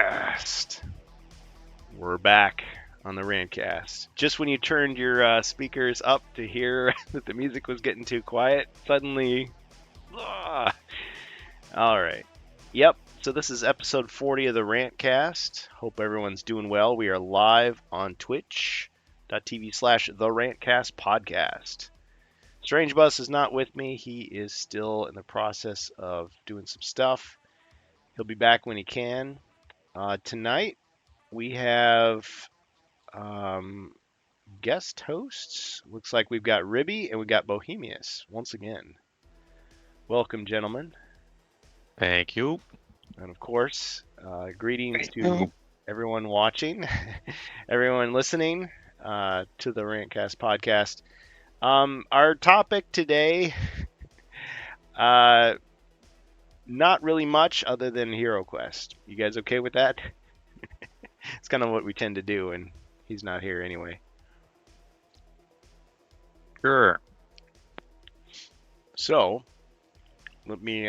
TheRantCast. We're back on the Rantcast. Just when you turned your speakers up to hear that the music was getting too quiet, suddenly. Ah. All right. Yep. So this is episode 40 of the Rantcast. Hope everyone's doing well. We are live on twitch.tv/TheRantCastPodcast. Strange Bus is not with me. He is still in the process of doing some stuff. He'll be back when he can. Tonight we have guest hosts. Looks like we've got Ribby and we've got Bohemyus once again. Welcome, gentlemen. Thank you. And of course, greetings to everyone watching, everyone listening to the Rantcast podcast. Our topic today, not really much other than HeroQuest. You guys okay with that? It's kind of what we tend to do, and he's not here anyway. Sure. So, let me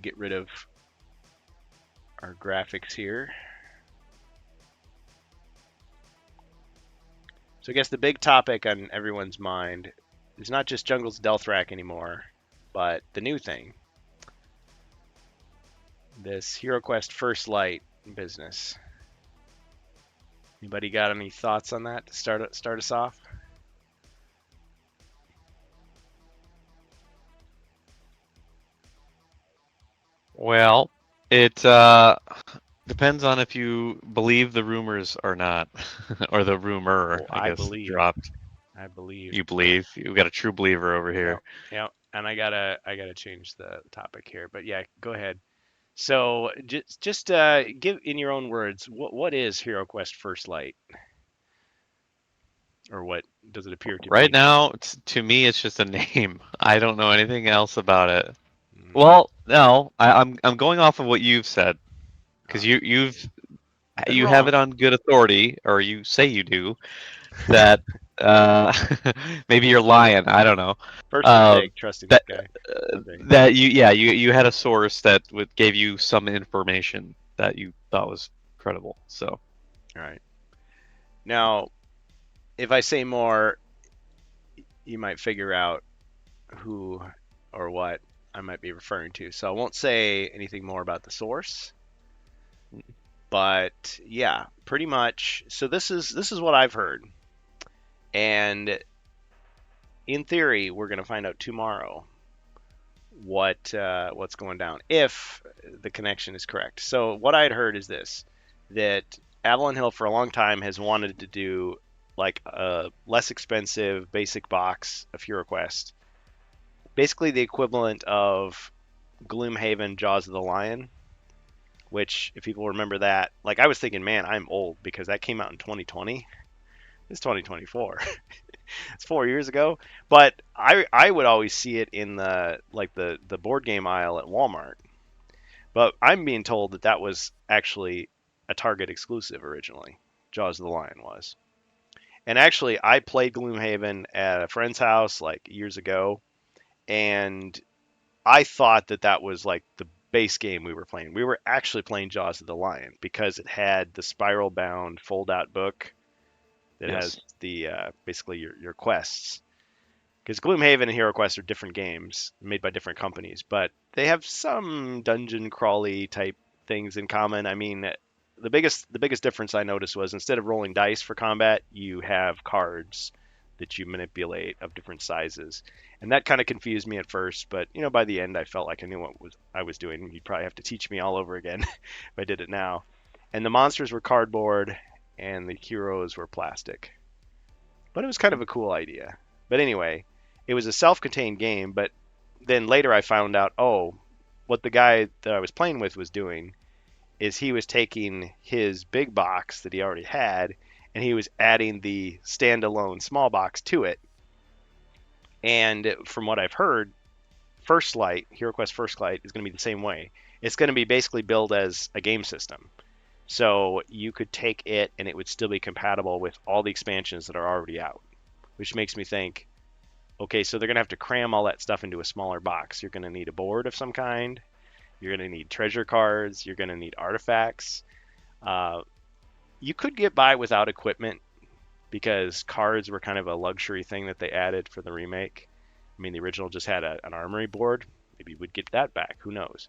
get rid of our graphics here. So I guess the big topic on everyone's mind is not just Jungle's Delthrak anymore, but the new thing. This HeroQuest First Lite business. Anybody got any thoughts on that to start us off? Well, it depends on if you believe the rumors or not, or the rumor, Well, I I guess, believe. dropped. I believe. You believe? You got a true believer over here. Yeah. And I gotta change the topic here, but yeah, go ahead. So just give in your own words, what is HeroQuest First Lite, or what does it appear to Right be? now, to me, it's just a name. I don't know anything else about it. Mm, Well, no, I'm going off of what you've said because uh, been you have it wrong. on good authority, or you say you do, that uh, maybe you're lying. I don't know. First Um, mistake, trusting this that guy. Okay. that you had a source that gave you some information that you thought was credible. So All right. Now, if I say more, you might figure out who or what I might be referring to. So I won't say anything more about the source, but yeah, pretty much. So this is what I've heard, and in theory, we're going to find out tomorrow what's going down if the connection is correct. So what I had heard is this: that Avalon Hill for a long time has wanted to do like a less expensive basic box of HeroQuest, basically the equivalent of Gloomhaven Jaws of the Lion. Which, if people remember that, like I was thinking, man, I'm old because that came out in 2020. It's 2024. It's 4 years ago. But I would always see it in the board game aisle at Walmart. But I'm being told that that was actually a Target exclusive originally. Jaws of the Lion was. And actually, I played Gloomhaven at a friend's house like years ago, and I thought that that was like the base game we were playing. We were actually playing Jaws of the Lion because it had the spiral bound fold out book that has yes, the basically your quests. Because Gloomhaven and HeroQuest are different games made by different companies, but they have some dungeon crawly type things in common. I mean, the biggest difference I noticed was instead of rolling dice for combat, you have cards that you manipulate of different sizes, and that kind of confused me at first. But by the end, I felt like I knew what I was doing. You'd probably have to teach me all over again if I did it now. And the monsters were cardboard, and the heroes were plastic. But it was kind of a cool idea. But anyway, it was a self-contained game. But then later I found out, oh, what the guy that I was playing with was doing is he was taking his big box that he already had and he was adding the standalone small box to it. And from what I've heard, First Light, HeroQuest First Light, is going to be the same way. It's going to be basically built as a game system. So you could take it and it would still be compatible with all the expansions that are already out, which makes me think, okay, so they're going to have to cram all that stuff into a smaller box. You're going to need a board of some kind. You're going to need treasure cards. You're going to need artifacts. Uh, you could get by without equipment because cards were kind of a luxury thing that they added for the remake. I mean, the original just had an armory board. Maybe you would get that back. Who knows?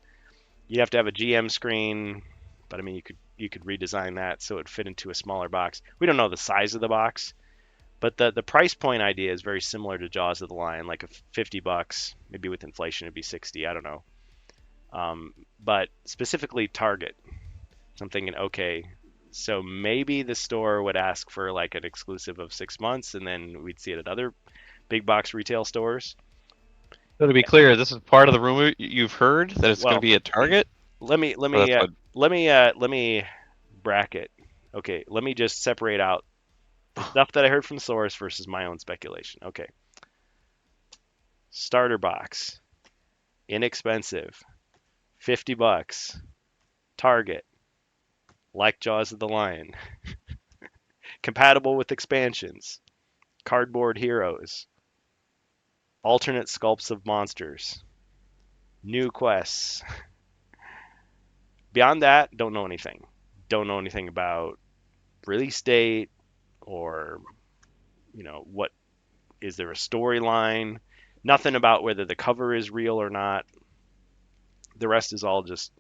You'd have to have a GM screen, but I mean, you could redesign that so it fit into a smaller box. We don't know the size of the box, but the price point idea is very similar to Jaws of the Lion, like a $50, maybe with inflation it'd be 60. I don't know. But specifically Target. So I'm thinking, okay, so maybe the store would ask for like an exclusive of 6 months, and then we'd see it at other big box retail stores. So to be clear, this is part of the rumor you've heard that it's going to Well, be at Target. let me let Or me that's what. let me bracket. Okay, let me just separate out the stuff that I heard from source versus my own speculation. Okay, starter box, inexpensive, $50, Target, like Jaws of the Lion, compatible with expansions, cardboard heroes, alternate sculpts of monsters, new quests. Beyond that, don't know anything. Don't know anything about release date or what is there a storyline. Nothing about whether the cover is real or not. The rest is all just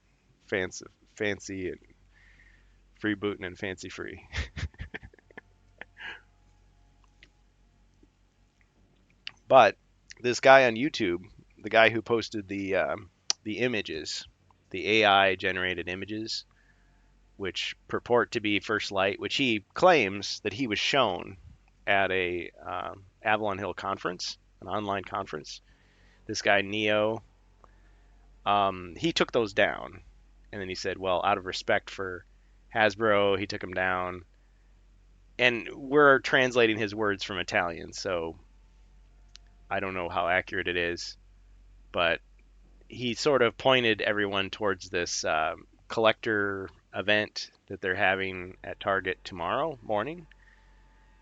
fancy and freebooting and fancy free. But this guy on YouTube, the guy who posted the images, the AI generated images, which purport to be First Light, which he claims that he was shown at a Avalon Hill conference, an online conference. This guy Neo, he took those down, and then he said, "Well, out of respect for Hasbro, he took them down." And we're translating his words from Italian, so I don't know how accurate it is, but he sort of pointed everyone towards this collector event that they're having at Target tomorrow morning.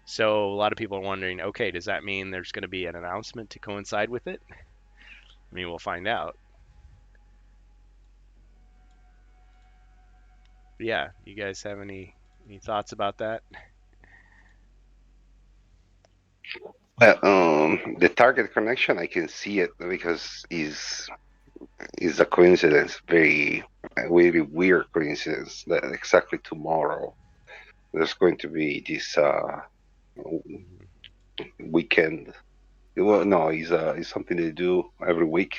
So a lot of people are wondering, okay, does that mean there's going to be an announcement to coincide with it? I mean, we'll find out. But yeah, you guys have any thoughts about that? Well, the target connection, I can see it because is a coincidence, very weird coincidence that exactly tomorrow there's going to be this Mm-hmm. weekend. Well, no, it's something they do every week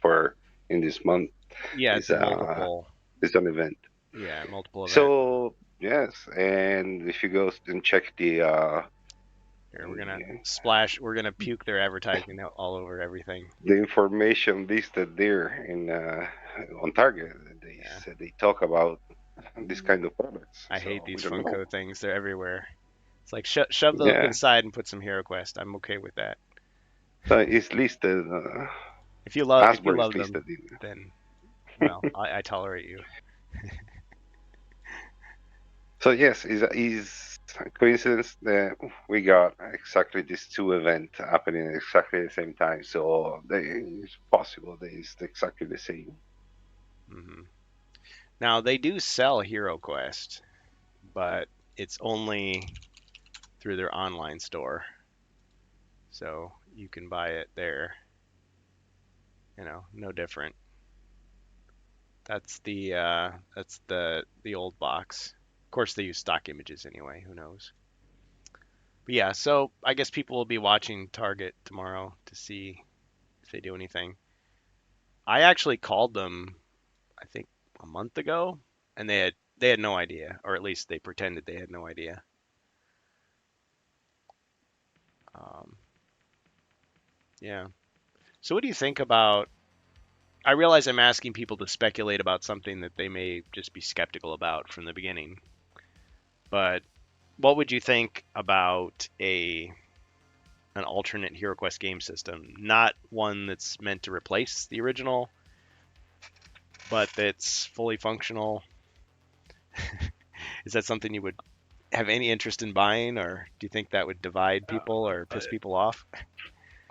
for in this month. Yeah, it's Is a multiple. it's an event. Yeah, multiple event. So yes, and if you go and check Here, we're gonna splash. We're gonna puke their advertising all over everything. the information listed there in on Target, Yeah, they talk about this kind of products. I hate So we these don't know. Funko things. They're everywhere. It's like shove those Yeah, inside and put some HeroQuest. I'm okay with that. so it's listed. If you Hasbro is love them, listed in. then well, I tolerate you. So yes, is a coincidence that we got exactly these two events happening at exactly the same time. So it's possible that it's exactly the same. Hmm. Now they do sell HeroQuest, but it's only through their online store, so you can buy it there. No different. That's the old box. Of course, they use stock images anyway. Who knows? But yeah, so I guess people will be watching Target tomorrow to see if they do anything. I actually called them, I think a month ago, and they had no idea, or at least they pretended they had no idea. Um, yeah. So what do you think about? I realize I'm asking people to speculate about something that they may just be skeptical about from the beginning, but what would you think about a an alternate HeroQuest game system, not one that's meant to replace the original, but that's fully functional? Is that something you would have any interest in buying, or do you think that would divide people or piss people off?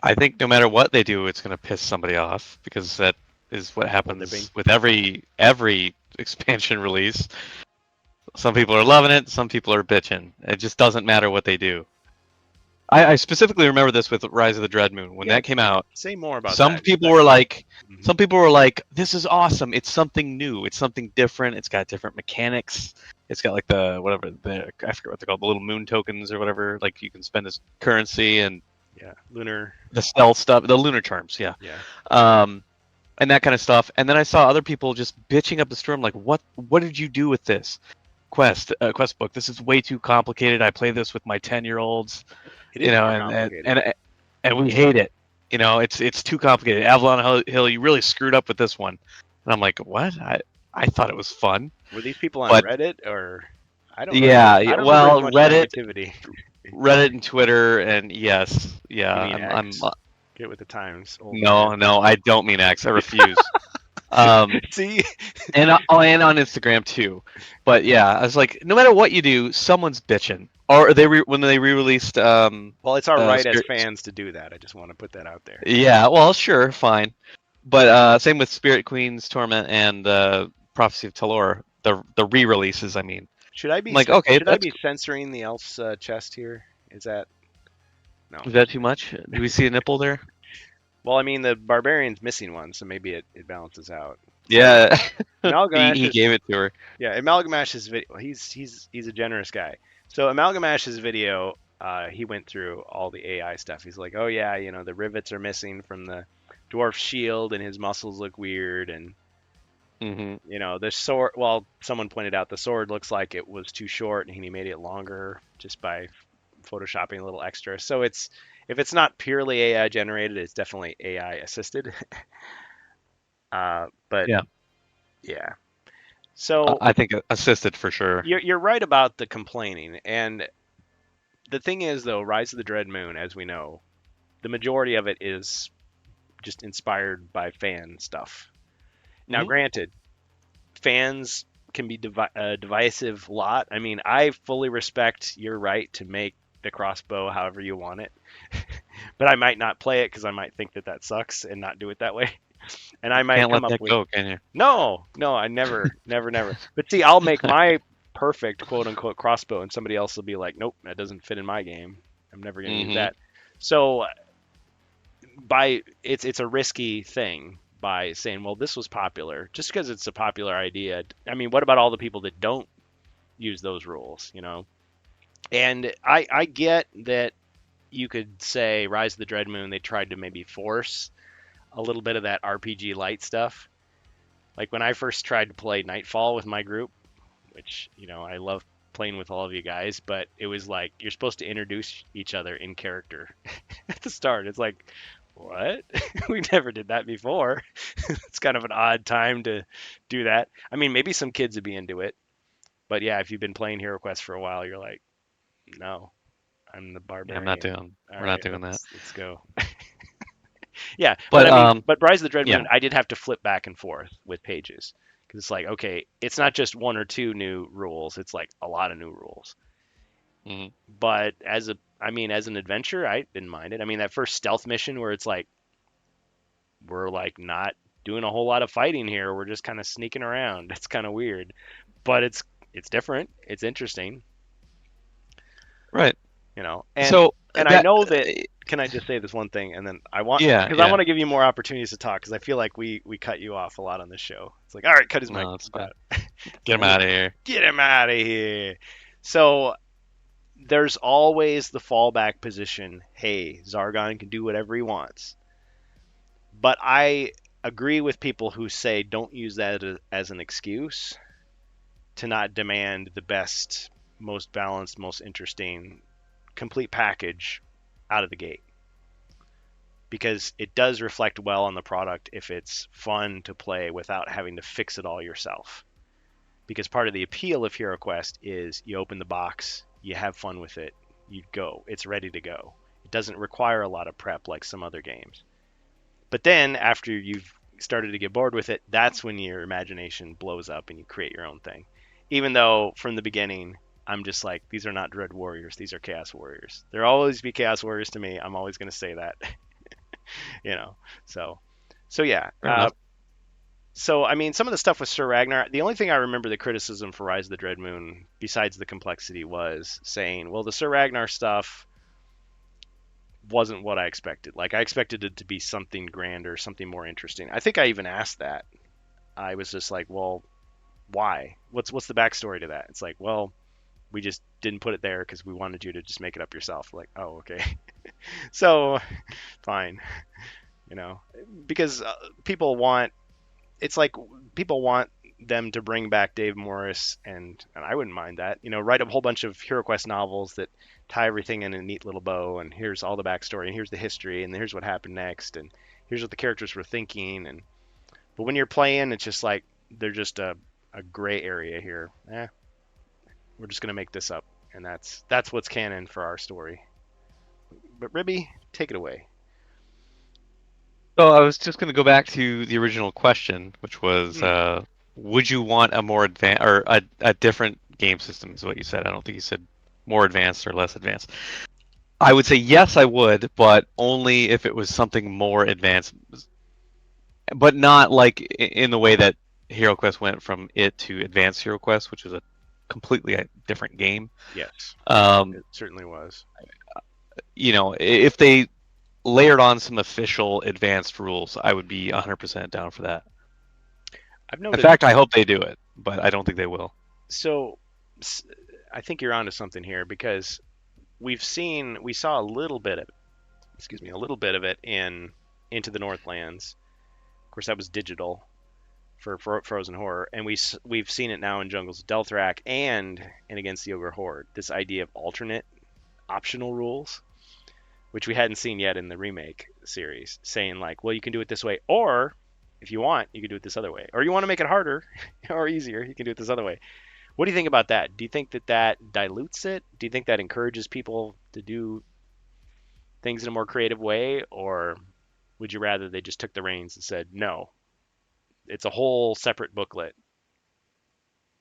I think no matter what they do, it's going to piss somebody off because that is what Double dipping. happens with every expansion release. Some people are loving it. Some people are bitching. It just doesn't matter what they do. I specifically remember this with Rise of the Dread Moon when Yeah, that came out. say more about Some that in a people were second. like, Mhm. "This is awesome! It's something new. It's something different. It's got different mechanics. It's got like the whatever I forget what they're called, the little moon tokens or whatever. Like you can spend as currency and Yeah, lunar. the stealth stuff, the lunar charms. Yeah, Yeah, um, and that kind of stuff. And then I saw other people just bitching up the storm, like, What did you do with this quest book? This is way too complicated. I play this with my 10-year-olds, it is more and complicated. and we hate it. It's too complicated. Avalon Hill, you really screwed up with this one. And I'm like, what? I thought it was fun, Were these people on but Reddit or yeah, I yeah. don't know there's Well, much Reddit, negativity. Reddit and Twitter, and yes, yeah. You mean I'm X? Get with the times, old no, man. no, I don't mean X. I refuse. Um, See? and on Instagram too. But yeah, I was like, no matter what you do, someone's bitching. Or when they re-released Well, it's our right as Spirit. fans to do that. I just want to put that out there. Yeah, well, sure, fine. But same with Spirit Queen's Torment and Prophecy of Talor, the re-releases. I mean, I'm like, okay, Should I that's be censoring the elf's chest here? Is that no? is that too much? Do we see a nipple there? Well, I mean the barbarian's missing one, so maybe it balances out. So Yeah, he Amalgamash's gave it to her. yeah, Amalgamash's video. He's a generous guy. So Amalgamash's video, he went through all the AI stuff. He's like, oh yeah, the rivets are missing from the dwarf shield, and his muscles look weird, and Hmm. the sword. Well, someone pointed out the sword looks like it was too short, and he made it longer just by photoshopping a little extra. So if it's not purely AI generated, it's definitely AI assisted. But Yeah, yeah. So I think assisted for sure. you're right about the complaining, and the thing is though, Rise of the Dread Moon, as we know, the majority of it is just inspired by fan stuff. Now, Hmm. granted, fans can be a divisive lot. I mean, I fully respect your right to make the crossbow however you want it, but I might not play it because I might think that sucks and not do it that way. And I might Can't come let up that with go, can you? no, no, I never, never, never. But see, I'll make my perfect quote unquote crossbow, and somebody else will be like, nope, that doesn't fit in my game. I'm never going to use Hmm. that. So it's a risky thing by saying, well, this was popular just because it's a popular idea. I mean, what about all the people that don't use those rules? And I get that you could say Rise of the Dread Moon, they tried to maybe force a little bit of that RPG light stuff. Like when I first tried to play Nightfall with my group, which, I love playing with all of you guys, but it was like you're supposed to introduce each other in character at the start. It's like, what? We never did that before. It's kind of an odd time to do that. I mean, maybe some kids would be into it, but yeah, if you've been playing HeroQuest for a while, you're like, no, I'm the Yeah, I'm not barbarian. doing. All We're not right, doing that. let's go. Yeah, but But I mean, but Rise of the Dread yeah. Moon, I did have to flip back and forth with pages because it's like, okay, it's not just one or two new rules; it's like a lot of new rules. Hmm. But as an adventure, I didn't mind it. I mean, that first stealth mission where it's like we're like not doing a whole lot of fighting here; we're just kind of sneaking around. It's kind of weird, but it's different. It's interesting, Right. you know. And So and I that. know that. Can I just say this one thing, and then Yeah, because I yeah. want to give you more opportunities to talk, because I feel like we cut you off a lot on this show. It's like, all right, cut his mic. No, it's fine. Get him out of here. Get him out of here. So there's always the fallback position. Hey, Zargon can do whatever he wants. But I agree with people who say don't use that as an excuse to not demand the best, most balanced, most interesting, complete package out of the gate. Because it does reflect well on the product if it's fun to play without having to fix it all yourself. Because part of the appeal of HeroQuest is you open the box, you have fun with it, you go, it's ready to go. It doesn't require a lot of prep like some other games. But then after you've started to get bored with it, that's when your imagination blows up and you create your own thing. Even though from the beginning, I'm just like, these are not Dread Warriors, these are Chaos Warriors. There'll always be Chaos Warriors to me. I'm always going to say that, you know. So yeah. Fair enough. So, I mean, some of the stuff with Sir Ragnar, the only thing I remember the criticism for Rise of the Dread Moon, besides the complexity, was saying, well, the Sir Ragnar stuff wasn't what I expected. Like, I expected it to be something grander, something more interesting. I think I even asked that. I was just like, well, why? What's the backstory to that? It's like, well, we just didn't put it there because we wanted you to just make it up yourself. Like, oh, okay. So, fine. You know, because it's like people want them to bring back Dave Morris, and I wouldn't mind that. You know, write a whole bunch of HeroQuest novels that tie everything in a neat little bow, and here's all the backstory, and here's the history, and here's what happened next, and here's what the characters were thinking. And but when you're playing, it's just like they're just a gray area here. We're just gonna make this up, and that's what's canon for our story. But Ribby, take it away. So I was just going to go back to the original question, which was, Hmm. would you want a more advanced or a different game system? Is what you said. I don't think you said more advanced or less advanced. I would say yes, I would, but only if it was something more advanced, but not like in the way that HeroQuest went from it to Advanced HeroQuest, which was a completely different game. Yes, Um, it certainly was. if they layered on some official advanced rules, I would be 100% down for that. I've In noted fact, I hope they do it, but I don't think they will. so. I think you're onto something here because we saw a little bit of a little bit of it in Into the Northlands. Of course, that was digital for Frozen Horror, and we've seen it now in Jungles of Delthrak and in Against the Ogre Horde. This idea of alternate optional rules, which we hadn't seen yet in the remake series, saying like, well, you can do it this way, or if you want, you can do it this other way, or you want to make it harder or easier, you can do it this other way. What do you think about that? Do you think that that dilutes it? Do you think that encourages people to do things in a more creative way, or would you rather they just took the reins and said, no, it's a whole separate booklet?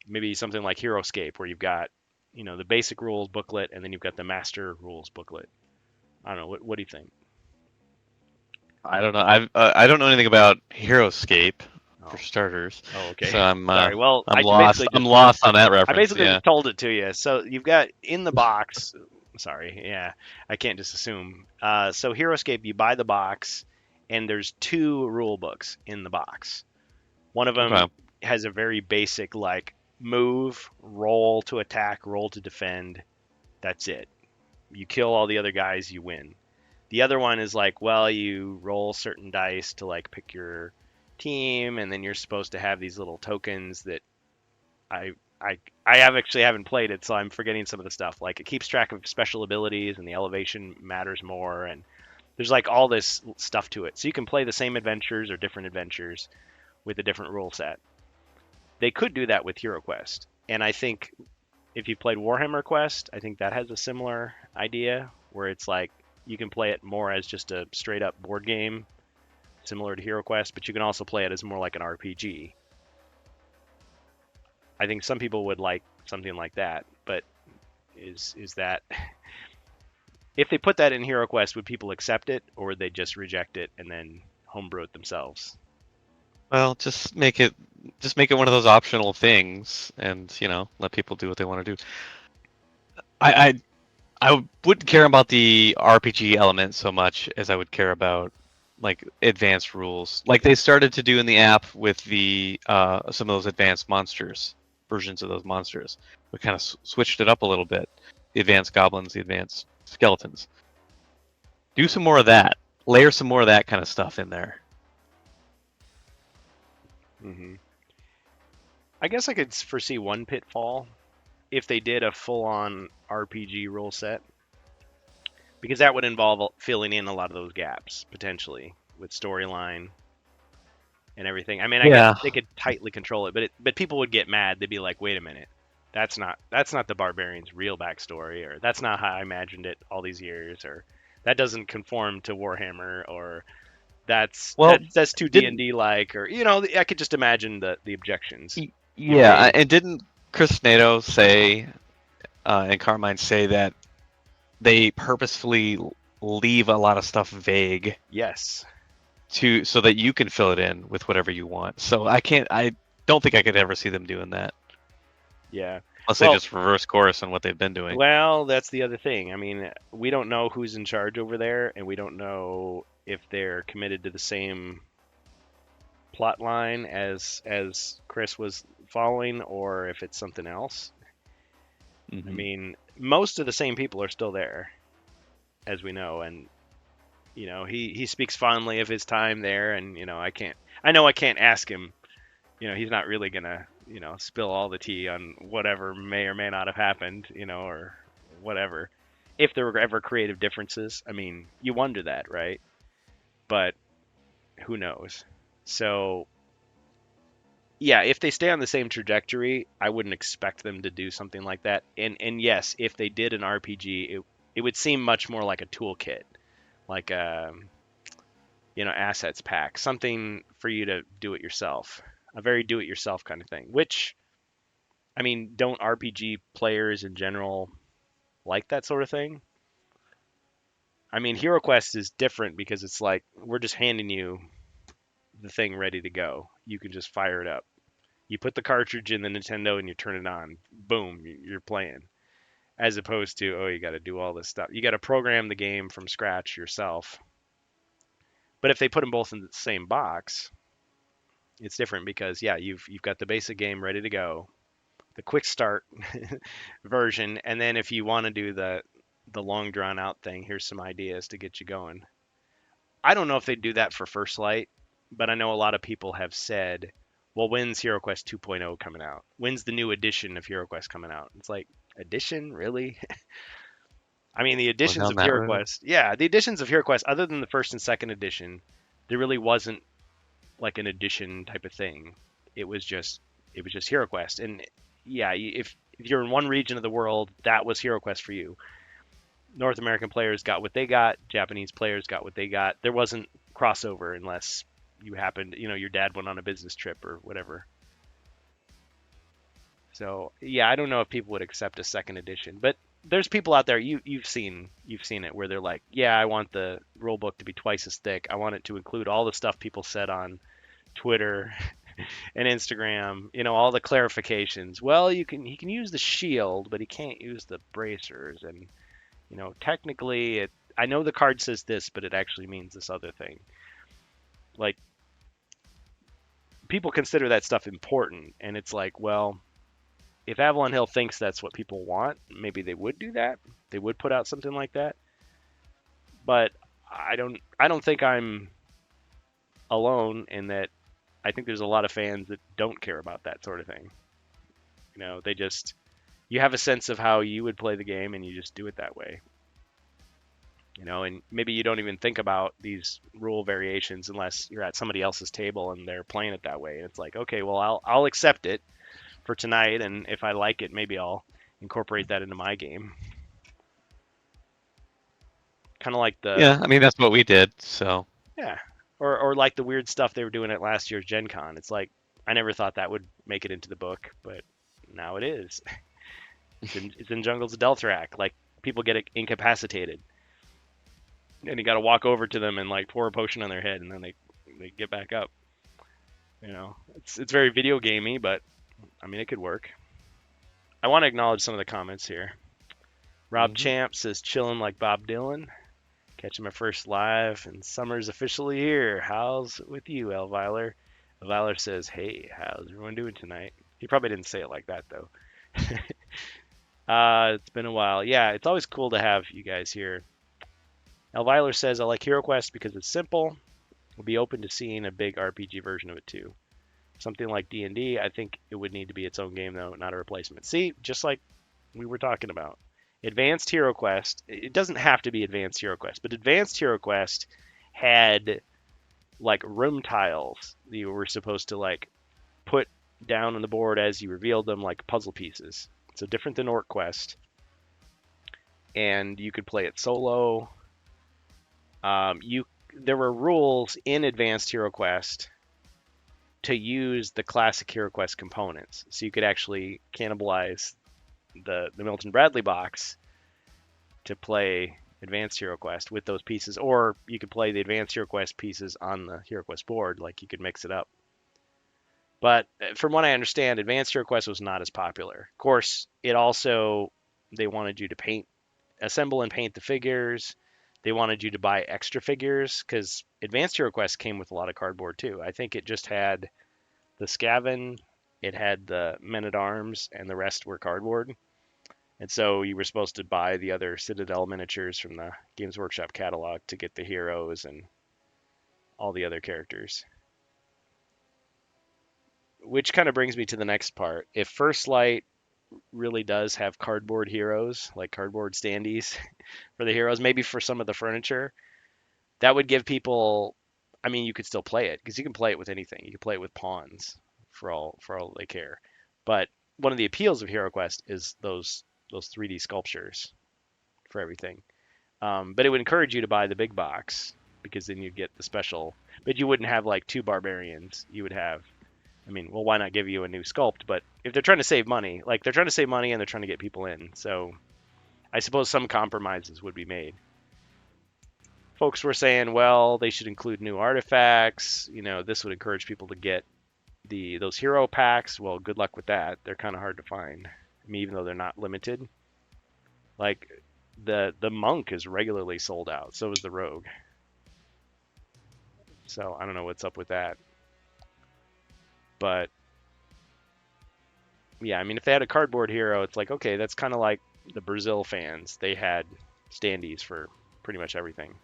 Maybe something like HeroScape, where you've got, the basic rules booklet, and then you've got the master rules booklet. I don't know. What do you think? I don't know. I don't know anything about HeroScape for Oh, starters, oh, okay. so I'm Sorry. Well, I'm lost. I'm lost on that I reference. basically Yeah. just told it to you. So you've got in the box. Sorry, yeah, I can't just assume. So HeroScape, you buy the box, and there's two rule books in the box. One of them Okay. has a very basic like move, roll to attack, roll to defend. That's it. You kill all the other guys, you win. The other one is like, well, you roll certain dice to like pick your team, and then you're supposed to have these little tokens that I actually haven't played it, so I'm forgetting some of the stuff. Like it keeps track of special abilities, and the elevation matters more, and there's like all this stuff to it. So you can play the same adventures or different adventures with a different rule set. They could do that with HeroQuest, and I think if you played Warhammer Quest, I think that has a similar idea where it's like you can play it more as just a straight up board game, similar to HeroQuest, but you can also play it as more like an RPG. I think some people would like something like that, but is that if they put that in HeroQuest, would people accept it or would they just reject it and then homebrew it themselves? Well, just make it one of those optional things, and let people do what they want to do. I I wouldn't care about the RPG element so much as I would care about like advanced rules, like they started to do in the app with the some of those advanced monsters versions of those monsters. We kind of switched it up a little bit. The advanced goblins, the advanced skeletons. Do some more of that. Layer some more of that kind of stuff in there. Hmm. I guess I could foresee one pitfall if they did a full on RPG rule set, because that would involve filling in a lot of those gaps potentially with storyline and everything. I mean, I guess Yeah. they could tightly control it, but people would get mad. They'd be like, "Wait a minute, that's not the barbarian's real backstory, or that's not how I imagined it all these years, or that doesn't conform to Warhammer, or that's Well, that's too D and didn't D like, or I could just imagine the objections be yeah, raised. and didn't Chris Nato say and Carmine say that they purposefully leave a lot of stuff vague? Yes, so that you can fill it in with whatever you want. So I don't think I could ever see them doing that Yeah. unless they Well, just reverse course on what they've been doing. well, that's the other thing. I mean, we don't know who's in charge over there, and we don't know if they're committed to the same plot line as Chris was following, or if it's something else. I Hmm. mean, most of the same people are still there, as we know, and he speaks fondly of his time there, and I know I can't ask him. He's not really gonna spill all the tea on whatever may or may not have happened, or whatever. If there were ever creative differences, I mean, you wonder that, right? But who knows? So yeah, if they stay on the same trajectory, I wouldn't expect them to do something like that. And yes, if they did an RPG, it would seem much more like a toolkit, like a assets pack, something for you to do it yourself, a very do it yourself kind of thing. Which, I mean, don't RPG players in general like that sort of thing? I mean, HeroQuest is different because it's like we're just handing you the thing ready to go. You can just fire it up. You put the cartridge in the Nintendo and you turn it on. Boom, you're playing. As opposed to, oh, you got to do all this stuff. You got to program the game from scratch yourself. But if they put them both in the same box, it's different because yeah, you've got the basic game ready to go, the quick start version, and then if you want to do the long drawn out thing, here's some ideas to get you going. I don't know if they do that for First Light, but I know a lot of people have said, well, when's HeroQuest 2.0 coming out? When's the new edition of HeroQuest coming out? It's like, edition? Really? I mean, the Going editions down of that road. HeroQuest, yeah, the editions of HeroQuest, other than the first and second edition, there really wasn't like an edition type of thing. It was just HeroQuest, and yeah, if you're in one region of the world, that was HeroQuest for you. North American players got what they got, Japanese players got what they got. There wasn't crossover unless you happened, your dad went on a business trip or whatever. So yeah, I don't know if people would accept a second edition, but there's people out there you've seen it where they're like, yeah, I want the rule book to be twice as thick. I want it to include all the stuff people said on Twitter and Instagram, all the clarifications. Well, he can use the shield, but he can't use the bracers, and technically I know the card says this, but it actually means this other thing. Like, people consider that stuff important, and it's like, well, if Avalon Hill thinks that's what people want, maybe they would do that. They would put out something like that. But I don't think I'm alone in that. I think there's a lot of fans that don't care about that sort of thing. They just you have a sense of how you would play the game and you just do it that way. And maybe you don't even think about these rule variations unless you're at somebody else's table and they're playing it that way. And it's like, okay, well, I'll accept it for tonight, and if I like it, maybe I'll incorporate that into my game. Kind of like the Yeah, I mean that's what we did. So yeah, or like the weird stuff they were doing at last year's Gen Con. It's like I never thought that would make it into the book, but now it is. It's in Jungles of Delthrak. Like, people get incapacitated, and you got to walk over to them and like pour a potion on their head, and then they get back up. It's very video gamey, but I mean, it could work. I want to acknowledge some of the comments here. Rob hmm Champ says, chilling like Bob Dylan. Catching my first live, and summer's officially here. How's it with you, Elviler? Elviler says, hey, how's everyone doing tonight? He probably didn't say it like that, though. It's been a while. Yeah, it's always cool to have you guys here. Elviler says, I like HeroQuest because it's simple. We'll be open to seeing a big RPG version of it, too. Something like D&D, I think it would need to be its own game, though, not a replacement. See, just like we were talking about. Advanced HeroQuest, it doesn't have to be Advanced HeroQuest, but Advanced HeroQuest had like room tiles that you were supposed to like put down on the board as you revealed them, like puzzle pieces. So different than OrcQuest, and you could play it solo. There were rules in Advanced HeroQuest to use the classic HeroQuest components, so you could actually cannibalize the Milton Bradley box to play Advanced HeroQuest with those pieces, or you could play the Advanced HeroQuest pieces on the HeroQuest board. Like you could mix it up. But from what I understand, Advanced HeroQuest was not as popular. Of course, it also they wanted you to assemble and paint the figures. They wanted you to buy extra figures because Advanced HeroQuest came with a lot of cardboard too. I think it just had the Skaven, it had the Men at Arms, and the rest were cardboard. And so you were supposed to buy the other Citadel miniatures from the Games Workshop catalog to get the heroes and all the other characters. Which kind of brings me to the next part. If First Light really does have cardboard heroes, like cardboard standees for the heroes, maybe for some of the furniture, that would give people. I mean, you could still play it because you can play it with anything. You can play it with pawns for all they care. But one of the appeals of HeroQuest is those 3D sculptures for everything. But it would encourage you to buy the big box because then you'd get the special. But you wouldn't have like two barbarians. You would have. I mean, well, why not give you a new sculpt? But if they're trying to save money, like they're trying to save money and they're trying to get people in, so I suppose some compromises would be made. Folks were saying, well, they should include new artifacts. This would encourage people to get those hero packs. Well, good luck with that. They're kind of hard to find. I mean, even though they're not limited. Like the monk is regularly sold out. So is the rogue. So I don't know what's up with that. But yeah, I mean, if they had a cardboard hero, it's like, okay, that's kind of like the Brazil fans. They had standees for pretty much everything.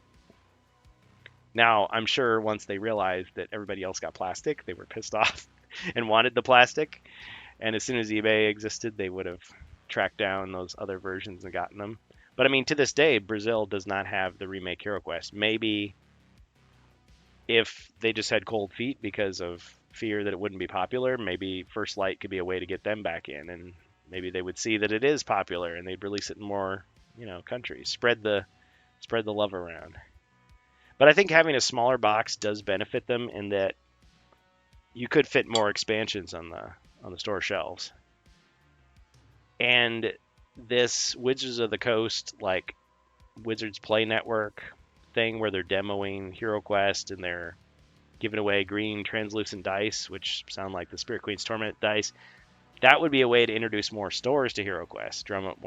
Now, I'm sure once they realized that everybody else got plastic, they were pissed off and wanted the plastic. And as soon as eBay existed, they would have tracked down those other versions and gotten them. But I mean, to this day, Brazil does not have the remake HeroQuest. Maybe if they just had cold feet because of fear that it wouldn't be popular, maybe First Light could be a way to get them back in, and maybe they would see that it is popular and they'd release it in more, countries. Spread the love around. But I think having a smaller box does benefit them in that you could fit more expansions on the store shelves. And this Wizards of the Coast, like Wizards Play Network thing where they're demoing HeroQuest and they're giving away green translucent dice, which sound like the Spirit Queen's Torment dice. That would be a way to introduce more stores to HeroQuest, drum up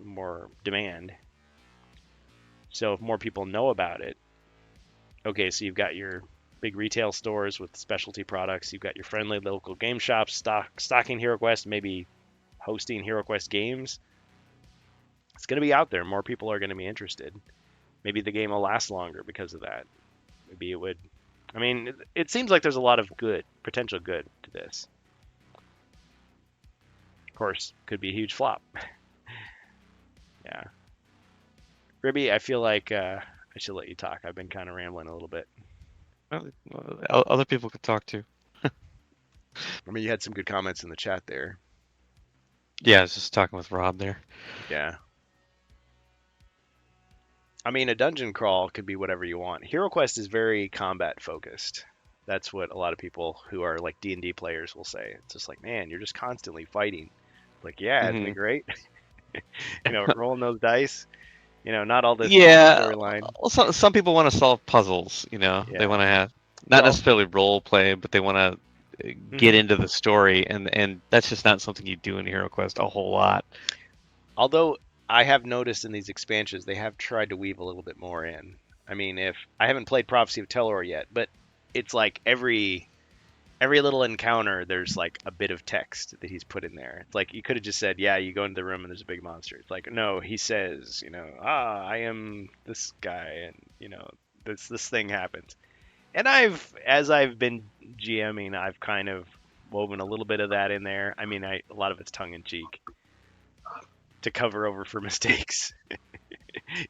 more demand. So if more people know about it, okay, so you've got your big retail stores with specialty products, you've got your friendly local game shops stocking HeroQuest, maybe hosting HeroQuest games. It's going to be out there. More people are going to be interested. Maybe the game will last longer because of that. Maybe it would. I mean, it seems like there's a lot of potential good to this. Of course, could be a huge flop. Yeah. Ribby, I feel like I should let you talk. I've been kind of rambling a little bit. Well, other people could talk too. I mean, you had some good comments in the chat there. Yeah, I was just talking with Rob there. Yeah. I mean, a dungeon crawl could be whatever you want. HeroQuest is very combat focused. That's what a lot of people who are like D&D players will say. It's just like, man, you're just constantly fighting. Like, yeah, isn't it great? Rolling those dice. Not all this Yeah, storyline. well, some people want to solve puzzles. They Yeah. want to have not Well, necessarily role play, but they want to get into the story, and that's just not something you do in HeroQuest a whole lot. Although I have noticed in these expansions, they have tried to weave a little bit more in. I mean, if I haven't played Prophecy of Telor yet, but it's like every little encounter, there's like a bit of text that he's put in there. It's like you could have just said, yeah, you go into the room and there's a big monster. It's like, no, he says, I am this guy, and this thing happens. And as I've been GMing, I've kind of woven a little bit of that in there. I mean, a lot of it's tongue in cheek to cover over for mistakes.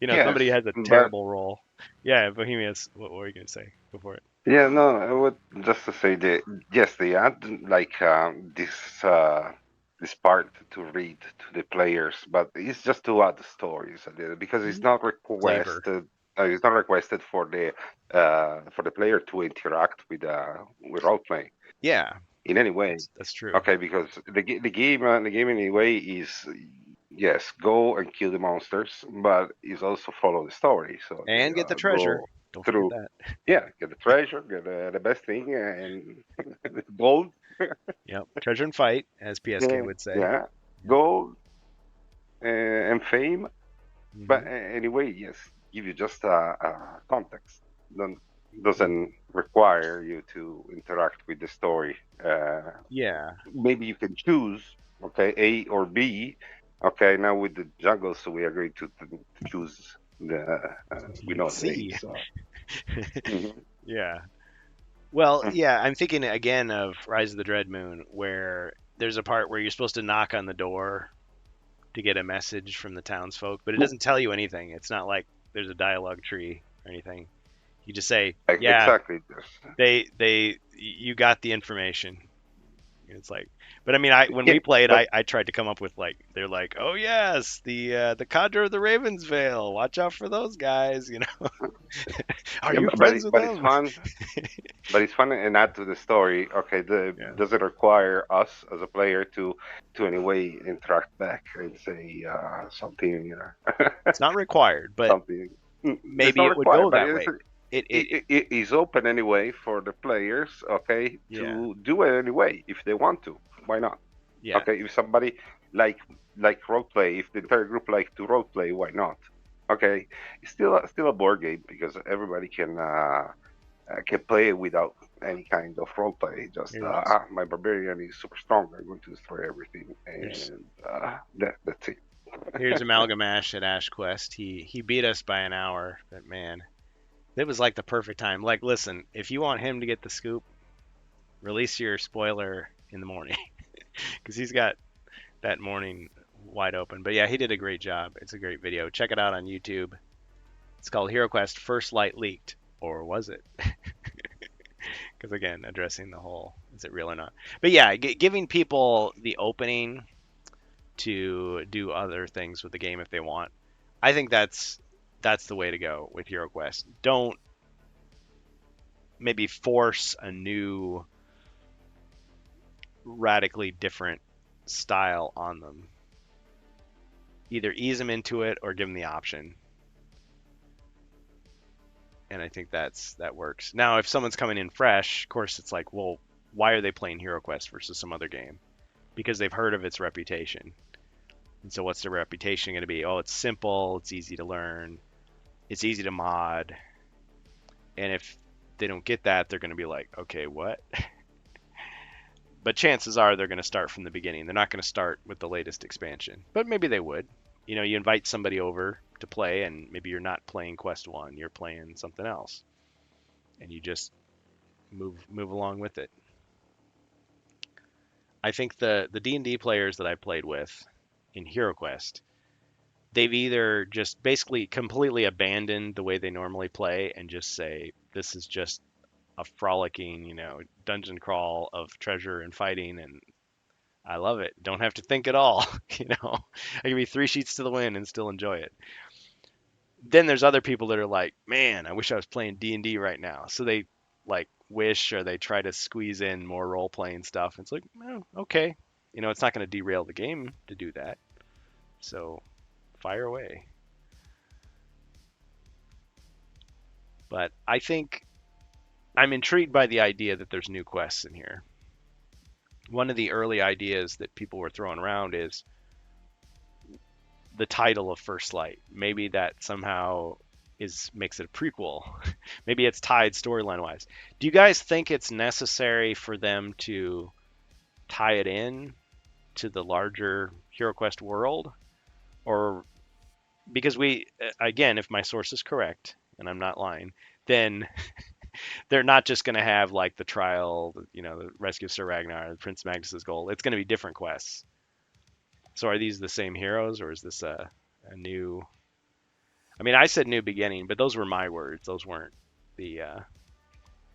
Yes, Somebody has a but terrible roll. Yeah, Bohemius, what were you gonna say before it? yeah, no, I would just to say that yes, they add like this part to read to the players, but it's just to add the stories a little because it's not Flavor. requested. It's not requested for the player to interact with role playing Yeah, in any way. that's true. Okay, because the game in a way is yes, go and kill the monsters, but it's also follow the story. So And get the treasure. go Don't forget through, that. yeah, get the treasure, get the best thing, and gold. Yep. Treasure and fight, as PSK Yeah, would say. yeah, Yep. gold and fame. But Hmm. anyway, yes, give you just a context. Don't, Hmm. doesn't require you to interact with the story. Yeah. Maybe you can choose, okay, A or B. Okay, now with the jungle, so we agreed to choose the we know the A. See. So mhm. Yeah. Well, Mm. yeah, I'm thinking again of Rise of the Dread Moon, where there's a part where you're supposed to knock on the door to get a message from the townsfolk, but it doesn't tell you anything. It's not like there's a dialogue tree or anything. You just say, "Yeah, Exactly. you got the information." It's like, but I mean, I when Yeah, we played, but I tried to come up with like they're like, "Oh yes, the cadre of the Ravensvale. Watch out for those guys." Are yeah, you but friends with but it's them? fun. But it's fun and add to the story. Okay, Yeah, does it require us as a player to anyway interact back and say something, it's not required, but something? It's maybe not it would required, go but that way. It it is open anyway for the players. Okay, yeah, to do it anyway if they want to. Why not? yeah. Okay, if somebody like like role play, if the entire group like to role play, why not? Okay, it's still a board game because everybody can play it without any kind of role play. Just Here's my barbarian is super strong. I'm going to destroy everything, here's and that's it. here's Amalgamash at AshQuest. He beat us by an hour, but man, it was like the perfect time. Like, listen, if you want him to get the scoop, release your spoiler in the morning because he's got that morning wide open. But yeah, he did a great job. It's a great video. Check it out on YouTube. It's called HeroQuest First Light Leaked, or was it? Because again, addressing the whole is it real or not? But yeah, giving people the opening to do other things with the game if they want. I think that's the way to go with HeroQuest. Don't maybe force a new radically different style on them. Either ease them into it or give them the option. And I think that works. Now, if someone's coming in fresh, of course, it's like, well, why are they playing HeroQuest versus some other game? Because they've heard of its reputation. And so, what's their reputation going to be? Oh, it's simple, it's easy to learn, it's easy to mod. And if they don't get that, they're going to be like, okay, what? But chances are they're going to start from the beginning. They're not going to start with the latest expansion, but maybe they would. You invite somebody over to play, and maybe you're not playing Quest One, you're playing something else, and you just move along with it. I think the D&D players that I played with in HeroQuest, they've either just basically completely abandoned the way they normally play and just say this is just a frolicking, dungeon crawl of treasure and fighting, and I love it. Don't have to think at all. I can be 3 sheets to the wind and still enjoy it. Then there's other people that are like, man, I wish I was playing D&D right now. So they like wish or they try to squeeze in more role playing stuff. It's like, oh, okay. It's not going to derail the game to do that. So fire away. But I think I'm intrigued by the idea that there's new quests in here. One of the early ideas that people were throwing around is the title of First Light. Maybe that somehow is makes it a prequel. Maybe it's tied storyline wise. Do you guys think it's necessary for them to tie it in to the larger HeroQuest world, or because again, if my source is correct and I'm not lying, then they're not just going to have like the trial, the rescue of Sir Ragnar, the Prince Magnus's goal. It's going to be different quests. So are these the same heroes, or is this a new? I mean, I said new beginning, but those were my words. Those weren't the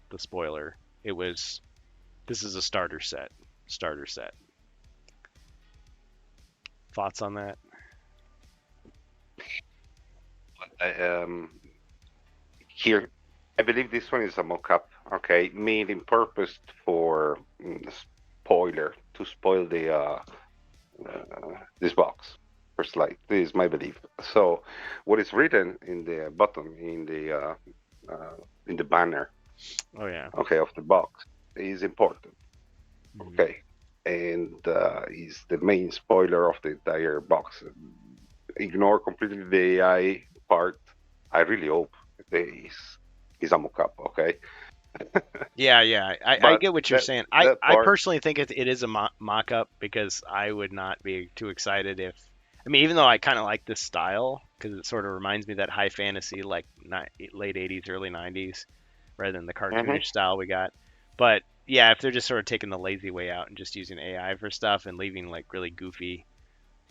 the spoiler. It was this is a starter set. Starter set. Thoughts on that? I, here, I believe this one is a mock-up. Okay, made in purpose for spoiler to spoil the this box first Lite. This is my belief. So, what is written in the bottom in the banner, Oh yeah. okay, of the box is important. Mhm. Okay, and is the main spoiler of the entire box. Ignore completely the AI part. I really hope there is a mock-up. Okay, Yeah, yeah. I but get what you're that saying. that I part. personally think it is a mock-up because I would not be too excited if. I mean, even though I kind of like this style because it sort of reminds me of that high fantasy, like late 80s, early 90s, rather than the Mhm. cartoonish style we got. But yeah, if they're just sort of taking the lazy way out and just using AI for stuff and leaving like really goofy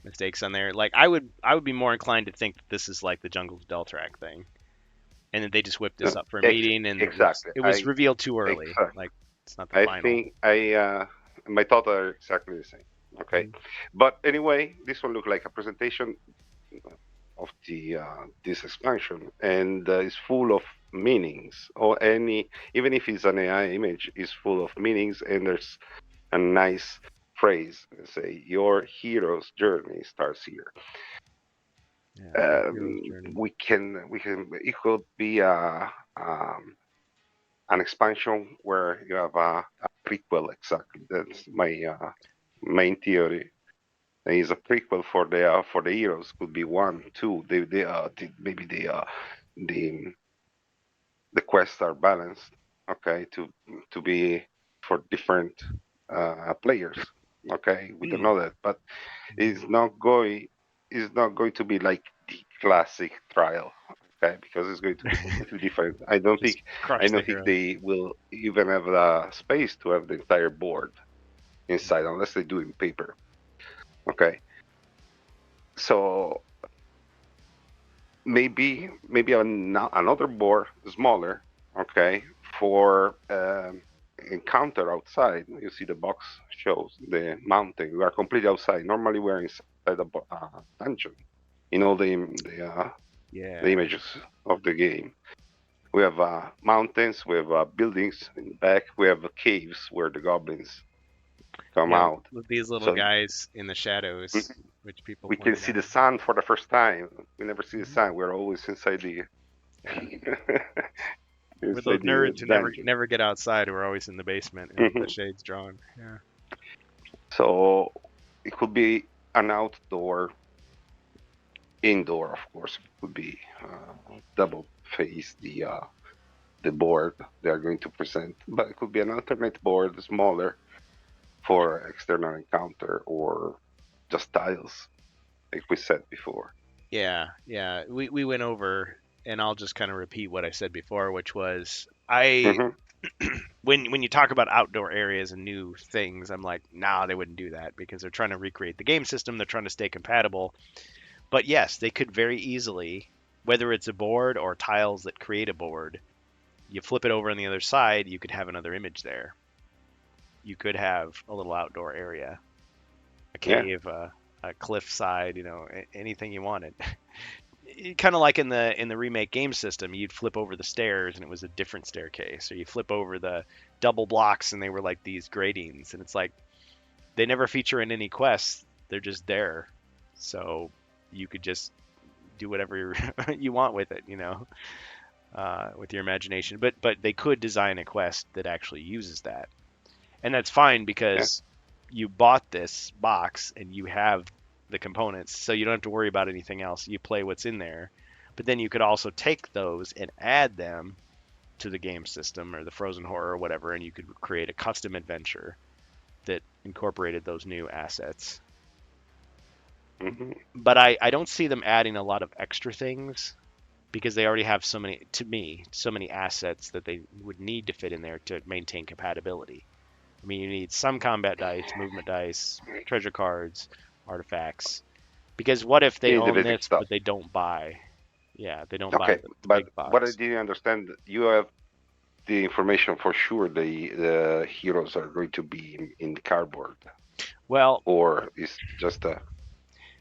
mistakes on there, like I would be more inclined to think that this is like the Jungle's Deltrack thing, and that they just whipped this up for a meeting and Exactly. it was revealed too early. Exactly. Like it's not the I final. think my thoughts are exactly the same. Okay, Mhm. but anyway, this one look like a presentation of the this expansion, and is full of meanings. Or any, even if it's an AI image, is full of meanings, and there's a nice phrase say your hero's journey starts here. Yeah, your hero's journey. We can it could be an expansion where you have a prequel. Exactly, that's my main theory. Is a prequel for the heroes. Could be one, two. Maybe the the quests are balanced. Okay, to be for different players. Okay, we don't Hmm. know that, but Mhm. it's not going it's not going to be like the classic trial. Okay, because it's going to be completely different. Just I crush the don't think heroes. they will even have the space to have the entire board inside unless they do it in paper. Okay, so maybe another board smaller, okay, for encounter outside. You see the box shows the mountain. We are completely outside. Normally we're inside a dungeon. In all the Yeah. images of the game, we have mountains, we have buildings in the back, we have caves where the goblins come Yeah, out. with these little So guys in the shadows, mhm, which people we can pointed see out. the sun for the first time. We never see the Mhm. sun. We're always inside the Yeah. We're those inside the nerds who never dungeon. never get outside, who are always in the basement and with the Mhm. shades drawn. Yeah. So it could be an outdoor, indoor, of course. It could be double face the board they are going to present, but it could be an alternate board, smaller, for external encounter or just tiles, like we said before. Yeah, yeah. We went over, and I'll just kind of repeat what I said before, which was I Hmm. when you talk about outdoor areas and new things, I'm like, nah, they wouldn't do that because they're trying to recreate the game system. They're trying to stay compatible. But yes, they could very easily, whether it's a board or tiles that create a board, you flip it over on the other side, you could have another image there. You could have a little outdoor area, a Yeah, cave, a cliff side, anything you wanted. Kind of like in the remake game system, you'd flip over the stairs and it was a different staircase, or you flip over the double blocks and they were like these gratings, and it's like they never feature in any quests. They're just there, so you could just do whatever you want with it, with your imagination. But they could design a quest that actually uses that, and that's fine yeah. because you bought this box and you have the components, so you don't have to worry about anything else. You play what's in there, but then you could also take those and add them to the game system or the Frozen Horror or whatever, and you could create a custom adventure that incorporated those new assets. Hmm. But I don't see them adding a lot of extra things because they already have so many, to me, so many assets that they would need to fit in there to maintain compatibility. I mean, you need some combat dice, movement dice, treasure cards, artifacts. Because what if they You need the own basic this stuff. but they don't buy? Yeah, they don't buy Okay, the but big what I box. didn't understand, you have the information for sure the heroes are going to be in cardboard, Well, or is just a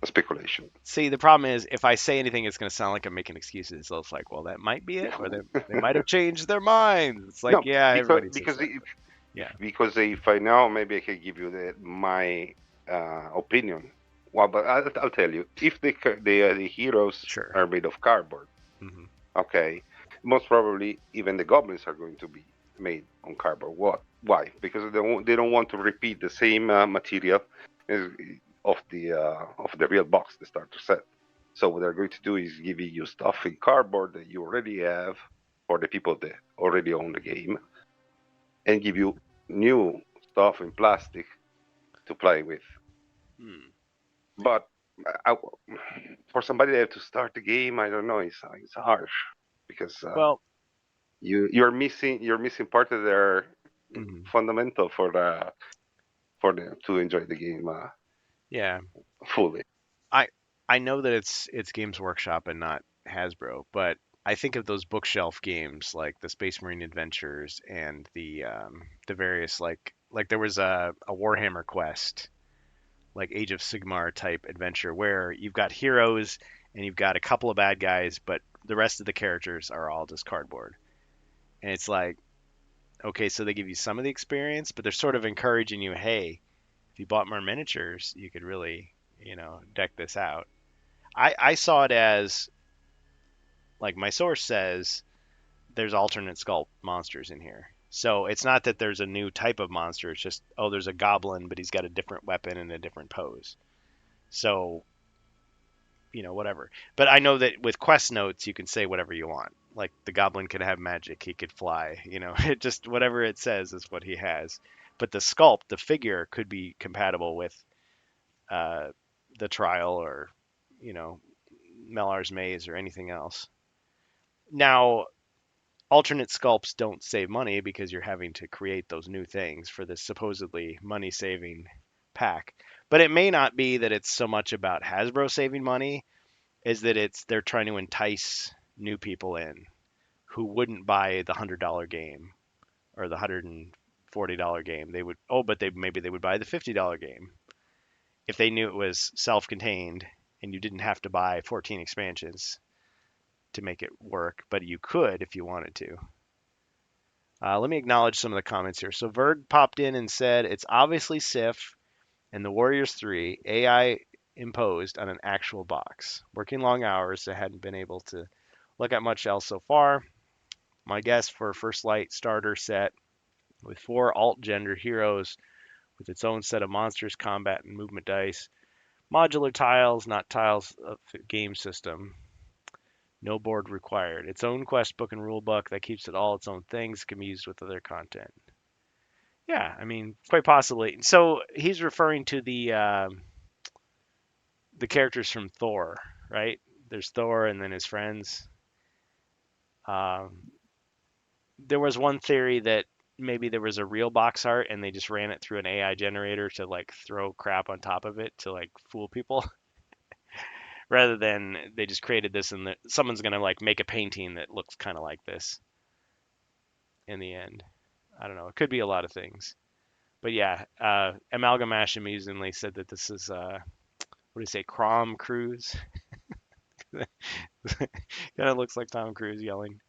speculation. see, the problem is if I say anything, it's going to sound like I'm making excuses. So it's like, well, that might be it, or they might have changed their minds. It's like, No, yeah, because everybody says because that, but yeah. if I know, maybe I can give you my opinion. Well, but I'll tell you, if the heroes Sure. are made of cardboard, Hmm. okay, most probably even the goblins are going to be made on cardboard. What? Why? Because they don't want to repeat the same material as, of the real box, the starter set. So what they're going to do is give you stuff in cardboard that you already have for the people that already own the game, and give you new stuff in plastic to play with. Hmm. But I, for somebody that have to start the game, I don't know. It's harsh because Well, you're missing part of their mhm. fundamental for the to enjoy the game Yeah. fully. I I know that it's Games Workshop and not Hasbro, but I think of those bookshelf games like the Space Marine Adventures and the various like there was a Warhammer Quest, like Age of Sigmar type adventure where you've got heroes and you've got a couple of bad guys, but the rest of the characters are all just cardboard. And it's like, okay, so they give you some of the experience, but they're sort of encouraging you, hey, if you bought more miniatures, you could really, deck this out. I saw it as like my source says there's alternate sculpt monsters in here. So it's not that there's a new type of monster. It's just, oh, there's a goblin, but he's got a different weapon and a different pose. So, whatever. But I know that with quest notes, you can say whatever you want. Like the goblin could have magic, he could fly, it just whatever it says is what he has. But the sculpt, the figure could be compatible with uh, the trial or, you know, Mellar's maze or anything else. Now, alternate sculpts don't save money because you're having to create those new things for this supposedly money saving pack. But it may not be that it's so much about Hasbro saving money is that they're trying to entice new people in who wouldn't buy the $100 game or the $140 game. They would, oh, but maybe they would buy the $50 game if they knew it was self-contained and you didn't have to buy 14 expansions to make it work, but you could if you wanted to. Let me acknowledge some of the comments here. So Verg popped in and said it's obviously Sif and the Warriors 3 AI imposed on an actual box. Working long hours, so I hadn't been able to look at much else so far. My guess for First Light starter set with 4 alt gender heroes with its own set of monsters, combat, and movement dice. Modular tiles, not tiles of the game system. No board required. Its own quest book and rule book that keeps it all its own things, can be used with other content. Yeah, I mean, quite possibly. So he's referring to the characters from Thor, right? There's Thor and then his friends. Um, there was one theory that maybe there was a real box art and they just ran it through an AI generator to like throw crap on top of it to like fool people, rather than they just created this and someone's gonna like make a painting that looks kind of like this in the end. I don't know. It could be a lot of things. But yeah, Amalgamash amusingly said that this is what do you say, Crom Cruise? Kind of looks like Tom Cruise yelling.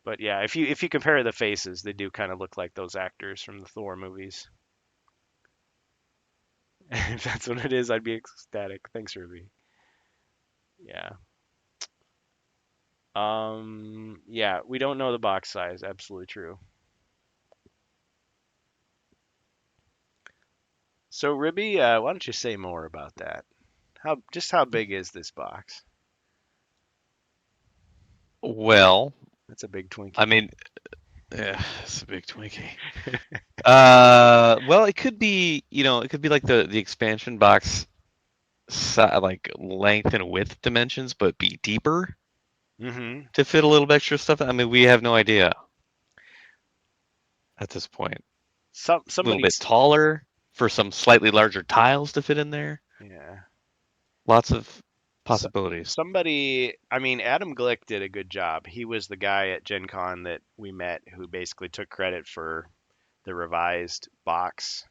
But yeah, if you compare the faces, they do kind of look like those actors from the Thor movies. If that's what it is, I'd be ecstatic. Thanks, Ruby. Yeah. Yeah, we don't know the box size. Absolutely true. So, Ribby, why don't you say more about that? How big is this box? Well, That's a big I Twinkie. mean, it's a big Twinkie. Well, it could be, it could be like the expansion box, like length and width dimensions, but be deeper Mm-hmm. to fit a little bit extra stuff. I mean, we have no idea at this point. A little bit Somebody's taller for some slightly larger tiles to fit in there. yeah. Lots of So, possibilities. somebody, I mean, Adam Glick did a good job. He was the guy at Gen Con that we met who basically took credit for the revised box.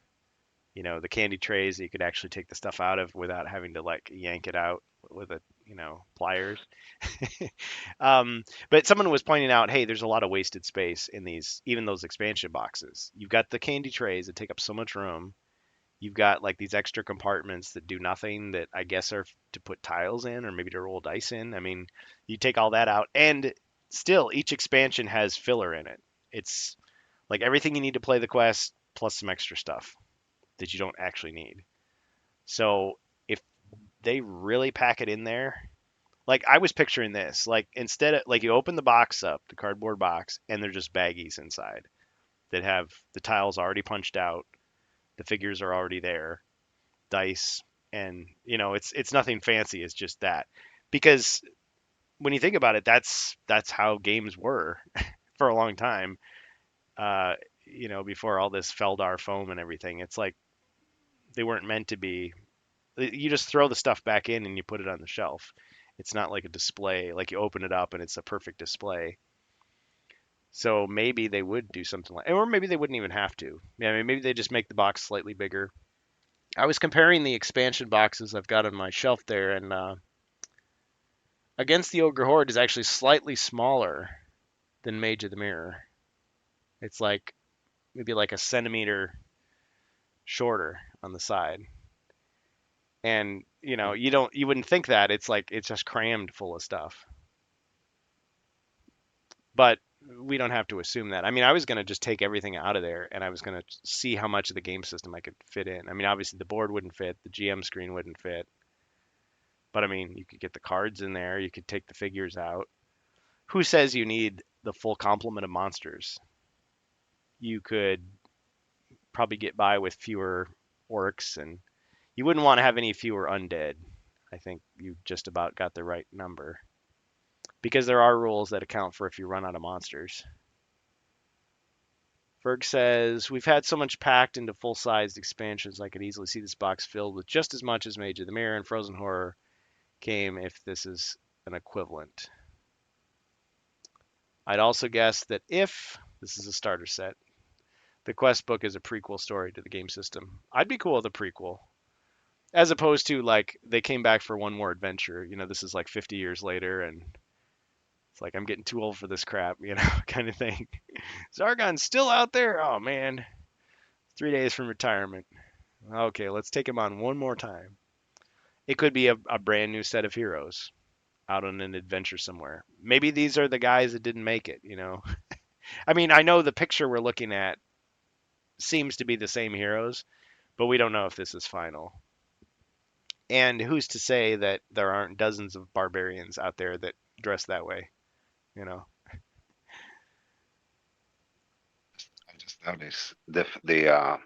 The candy trays that you could actually take the stuff out of without having to like yank it out with pliers. But someone was pointing out, hey, there's a lot of wasted space in these, even those expansion boxes. You've got the candy trays that take up so much room. You've got like these extra compartments that do nothing that I guess are to put tiles in or maybe to roll dice in. I mean, you take all that out, and still each expansion has filler in it. It's like everything you need to play the quest plus some extra stuff that you don't actually need. So if they really pack it in there, like I was picturing this, like instead of like you open the box up, the cardboard box, and they're just baggies inside that have the tiles already punched out, the figures are already there, dice, and it's nothing fancy. It's just that because when you think about it, that's how games were for a long time. Uh, before all this Feldar foam and everything, it's like they weren't meant to be. You just throw the stuff back in and you put it on the shelf. It's not like a display, like you open it up and it's a perfect display. So maybe they would do something like, or maybe they wouldn't even have to. Yeah, I mean, maybe they just make the box slightly bigger. I was comparing the expansion boxes I've got on my shelf there, and Against the Ogre Horde is actually slightly smaller than Mage of the Mirror. It's like maybe like a centimeter shorter on the side. And you wouldn't think that. It's like it's just crammed full of stuff. But we don't have to assume that. I mean, I was going to just take everything out of there and I was going to see how much of the game system I could fit in. I mean, obviously the board wouldn't fit, the GM screen wouldn't fit. But I mean, you could get the cards in there, you could take the figures out. Who says you need the full complement of monsters? You could probably get by with fewer orcs, and you wouldn't want to have any fewer undead. I think you just about got the right number because there are rules that account for if you run out of monsters. Ferg says, we've had so much packed into full-sized expansions, I could easily see this box filled with just as much as Mage of the Mirror and Frozen Horror came if this is an equivalent. I'd also guess that if this is a starter set, the quest book is a prequel story to the game system. I'd be cool with a prequel. As opposed to like they came back for one more adventure. This is like 50 years later and it's like I'm getting too old for this crap, kind of thing. Zargon's still out there? Oh man. 3 days from retirement. Okay, let's take him on one more time. It could be a brand new set of heroes out on an adventure somewhere. Maybe these are the guys that didn't make it. I mean, I know the picture we're looking at seems to be the same heroes, but we don't know if this is final. And who's to say that there aren't dozens of barbarians out there that dress that way, you know? I just noticed the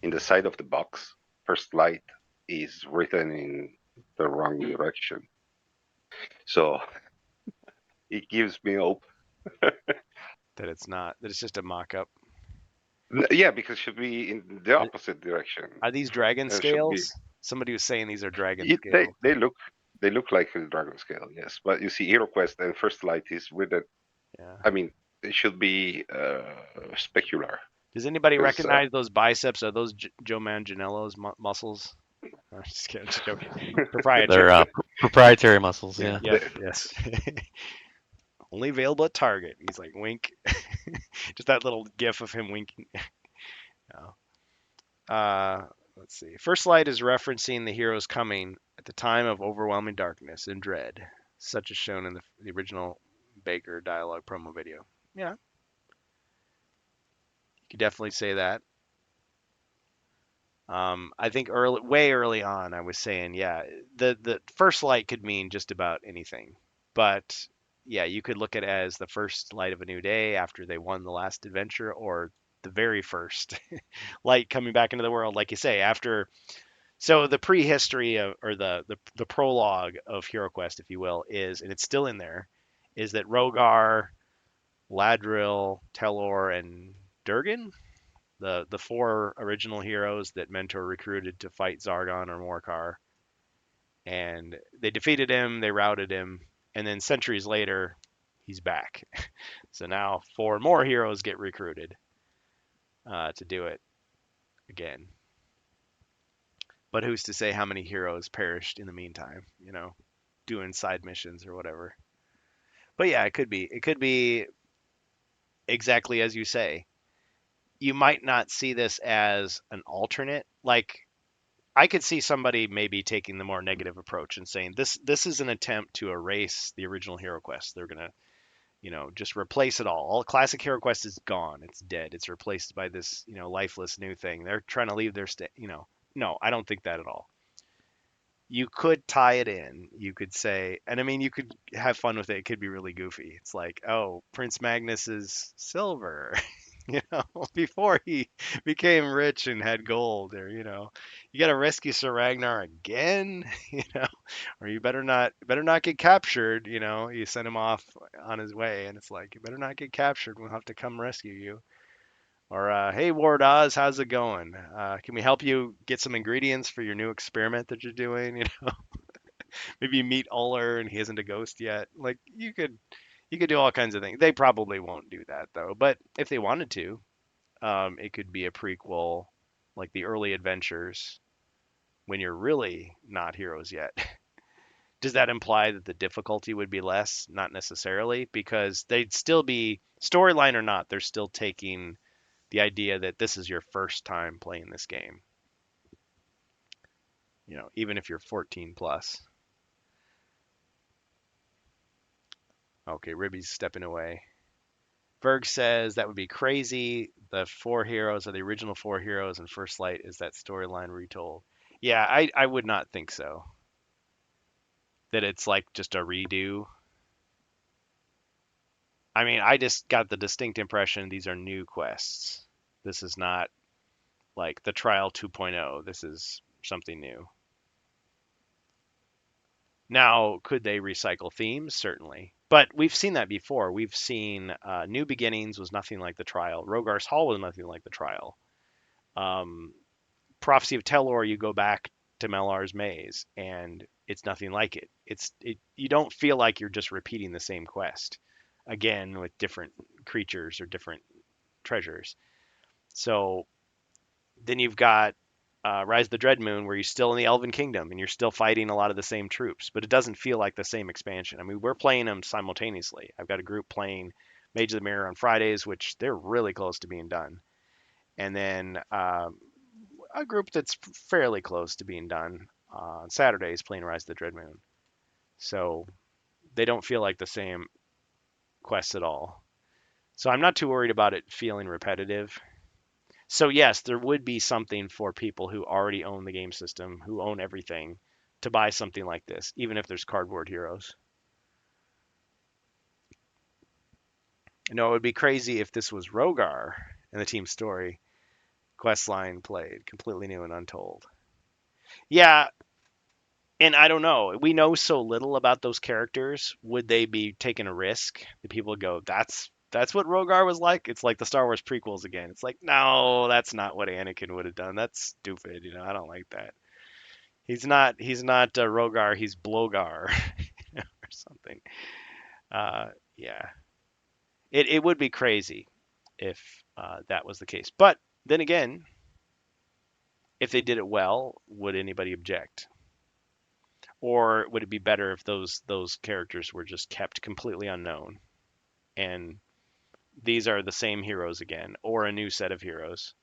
in the side of the box, first light is written in the wrong direction. So it gives me hope. That it's not, that it's just a mock-up. Yeah, because it should be in the opposite direction. Are these dragon It should be. scales? Somebody was saying these are dragon It, scales. they look like a dragon scale, yes. But you see, HeroQuest and First Light is with it. Yeah. I mean, it should be specular. Does anybody 'Cause, recognize those biceps? Are those Joe Manganiello's muscles? I'm just kidding. Just joking. Proprietary. They're proprietary muscles. Yeah. Yeah. Yes. Only available at Target. He's like wink. Just that little gif of him winking. No. Let's see. First Light is referencing the heroes coming at the time of overwhelming darkness and dread, such as shown in the original Baker dialogue promo video. Yeah, you could definitely say that. I think way early on, I was saying, yeah, the first light could mean just about anything, but yeah, you could look at it as the first light of a new day after they won the last adventure, or the very first light coming back into the world, like you say, after. So the prehistory of, or the prologue of HeroQuest, if you will, is, and it's still in there, is that Rogar, Ladril, Telor, and Durgan, the four original heroes that Mentor recruited to fight Zargon or Morkar, and they defeated him, they routed him, and then centuries later, he's back. So now four more heroes get recruited to do it again. But who's to say how many heroes perished in the meantime, doing side missions or whatever. But yeah, it could be. It could be exactly as you say. you might not see this as an alternate. Like I could see somebody maybe taking the more negative approach and saying this is an attempt to erase the original Hero Quest. They're gonna, just replace it all. All classic Hero Quest is gone. It's dead. It's replaced by this, lifeless new thing. They're trying to leave their No, I don't think that at all. You could tie it in. You could say, and I mean, you could have fun with it. It could be really goofy. It's like, oh, Prince Magnus is silver, before he became rich and had gold, or you got to rescue Sir Ragnar again, you know, or you better not get captured. You send him off on his way, and it's like you better not get captured. We'll have to come rescue you. Or, hey, Ward Oz, how's it going? Can we help you get some ingredients for your new experiment that you're doing? Maybe you meet Uller and he isn't a ghost yet. Like you could do all kinds of things. They probably won't do that though. But if they wanted to, it could be a prequel, like the early adventures when you're really not heroes yet. Does that imply that the difficulty would be less? Not necessarily, because they'd still be storyline or not. They're still taking the idea that this is your first time playing this game. Even if you're 14 plus. Okay, Ribby's stepping away. Berg says that would be crazy. The four heroes are the original four heroes, and First Light is that storyline retold. Yeah, I would not think so. That it's like just a redo. I mean, I just got the distinct impression these are new quests. This is not like the Trial 2.0. This is something new. Now, could they recycle themes? Certainly. But we've seen that before. We've seen New Beginnings was nothing like the Trial. Rogar's Hall was nothing like the Trial. Um, Prophecy of Telor, you go back to Melar's Maze, and it's nothing like it. You don't feel like you're just repeating the same quest again with different creatures or different treasures. So then you've got Rise of the Dread Moon, where you're still in the Elven Kingdom and you're still fighting a lot of the same troops, but it doesn't feel like the same expansion. I mean, we're playing them simultaneously. I've got a group playing Mage of the Mirror on Fridays, which they're really close to being done, and then a group that's fairly close to being done on Saturdays playing Rise of the Dread Moon. So they don't feel like the same quests at all. So I'm not too worried about it feeling repetitive. So yes, there would be something for people who already own the game system, who own everything, to buy something like this, even if there's cardboard heroes. No, it would be crazy if this was Rogar and the team story quest line played, completely new and untold. Yeah, and I don't know. We know so little about those characters. Would they be taking a risk? The people go, that's what Rogar was like. It's like the Star Wars prequels again. It's like, no, that's not what Anakin would have done. That's stupid. I don't like that. He's not Rogar. He's Blogar or something. Yeah, it would be crazy if that was the case. But then again, if they did it well, would anybody object? Or would it be better if those characters were just kept completely unknown and these are the same heroes again or a new set of heroes?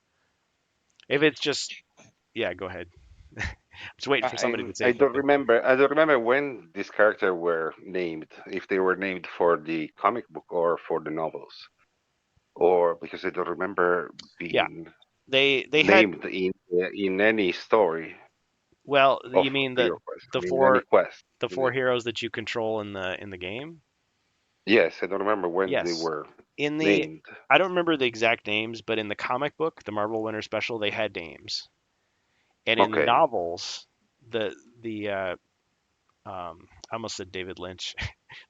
If it's just, yeah, go ahead. I'm just waiting for somebody to say I don't something. remember. I don't remember when these characters were named. If they were named for the comic book or for the novels, or because I don't remember Yeah, being they had, named in any story well, of you mean Hero Quest. I the mean, any four quest. the four heroes that you control in the game? Yes, I don't remember when they Yes. were In the named. I don't remember the exact names, but in the comic book, the Marvel Winter Special, they had names. And in the Okay. novels, the I almost said David Lynch,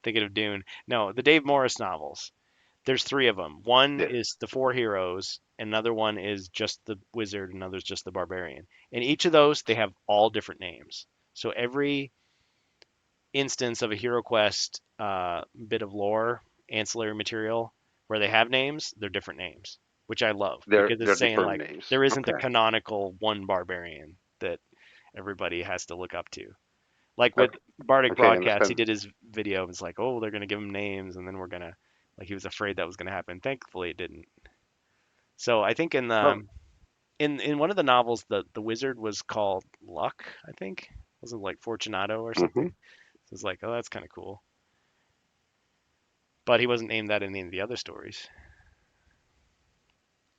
thinking of Dune. No, the Dave Morris novels. There's three of them. One Yes. is the four heroes, another one is just the wizard, another's just the barbarian. In each of those, they have all different names. So every instance of a Hero Quest bit of lore, ancillary material, where they have names, they're different names, which I love because They're it's saying different like names. there isn't the Okay. canonical one barbarian that everybody has to look up to. Like with Okay. Bardic Okay, I Broadcast, he understand. did his video. It was like, oh, they're gonna give him names, and then we're gonna, like, he was afraid that was gonna happen. Thankfully, it didn't. So I think in Oh, the in one of the novels, the wizard was called Luck. I think wasn't it like Fortunato or hmm something. So it's like, oh, that's kind of cool. But he wasn't named that in any of the other stories.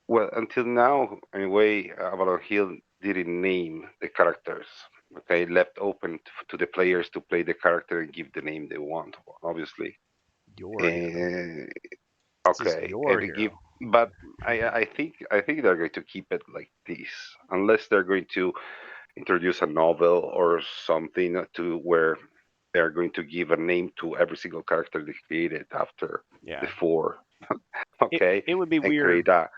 Well, until now, anyway, Avalon Hill didn't name the characters. Okay, left open to the players to play the character and give the name they want, obviously. Your hero. And This is okay, your and they give, hero. but I think they're going to keep it like this, unless they're going to introduce a novel or something to where they're going to give a name to every single character they created after the Yeah. four. It Okay, it would be and weird. create a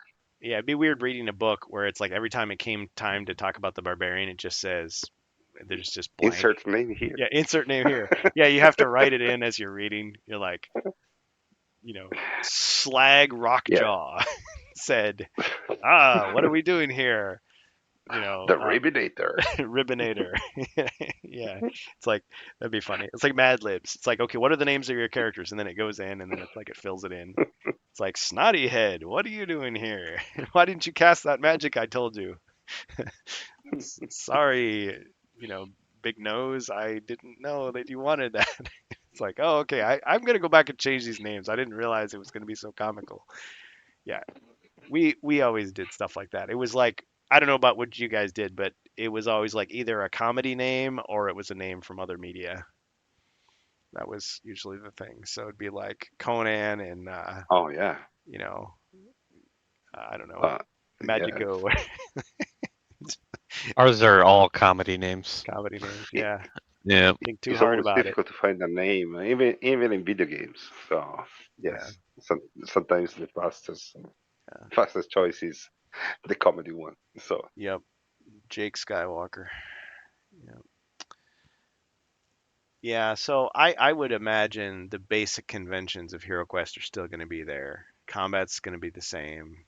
Yeah, it'd be weird reading a book where it's like every time it came time to talk about the barbarian, it just says there's just blank. insert name here. Yeah, insert name here. Yeah, you have to write it in as you're reading. You're like, Slag Yeah, Rockjaw said, "Ah, what are we doing here?" You know, the Rabinator. Ribbinator. Yeah, it's like that'd be funny. It's like Mad Libs. It's like, okay, what are the names of your characters? And then it goes in, and then it's like it fills it in. It's like Snotty Head. What are you doing here? Why didn't you cast that magic I told you? Sorry, you know, Big Nose. I didn't know that you wanted that. It's like, oh, okay. I'm gonna go back and change these names. I didn't realize it was gonna be so comical. Yeah, we always did stuff like that. It was like I don't know about what you guys did, but it was always like either a comedy name or it was a name from other media. That was usually the thing. So it'd be like Conan and Oh yeah, you know, I don't know, uh, yeah. Magico Ours are all comedy names. comedy names. It, Yeah, Yeah. think too it's hard almost about it. difficult to find a name, even in video games. So Yeah, yes, sometimes the fastest choice is the comedy one. So yep. Jake Skywalker. Yeah. Yeah, so I would imagine the basic conventions of HeroQuest are still going to be there. Combat's going to be the same.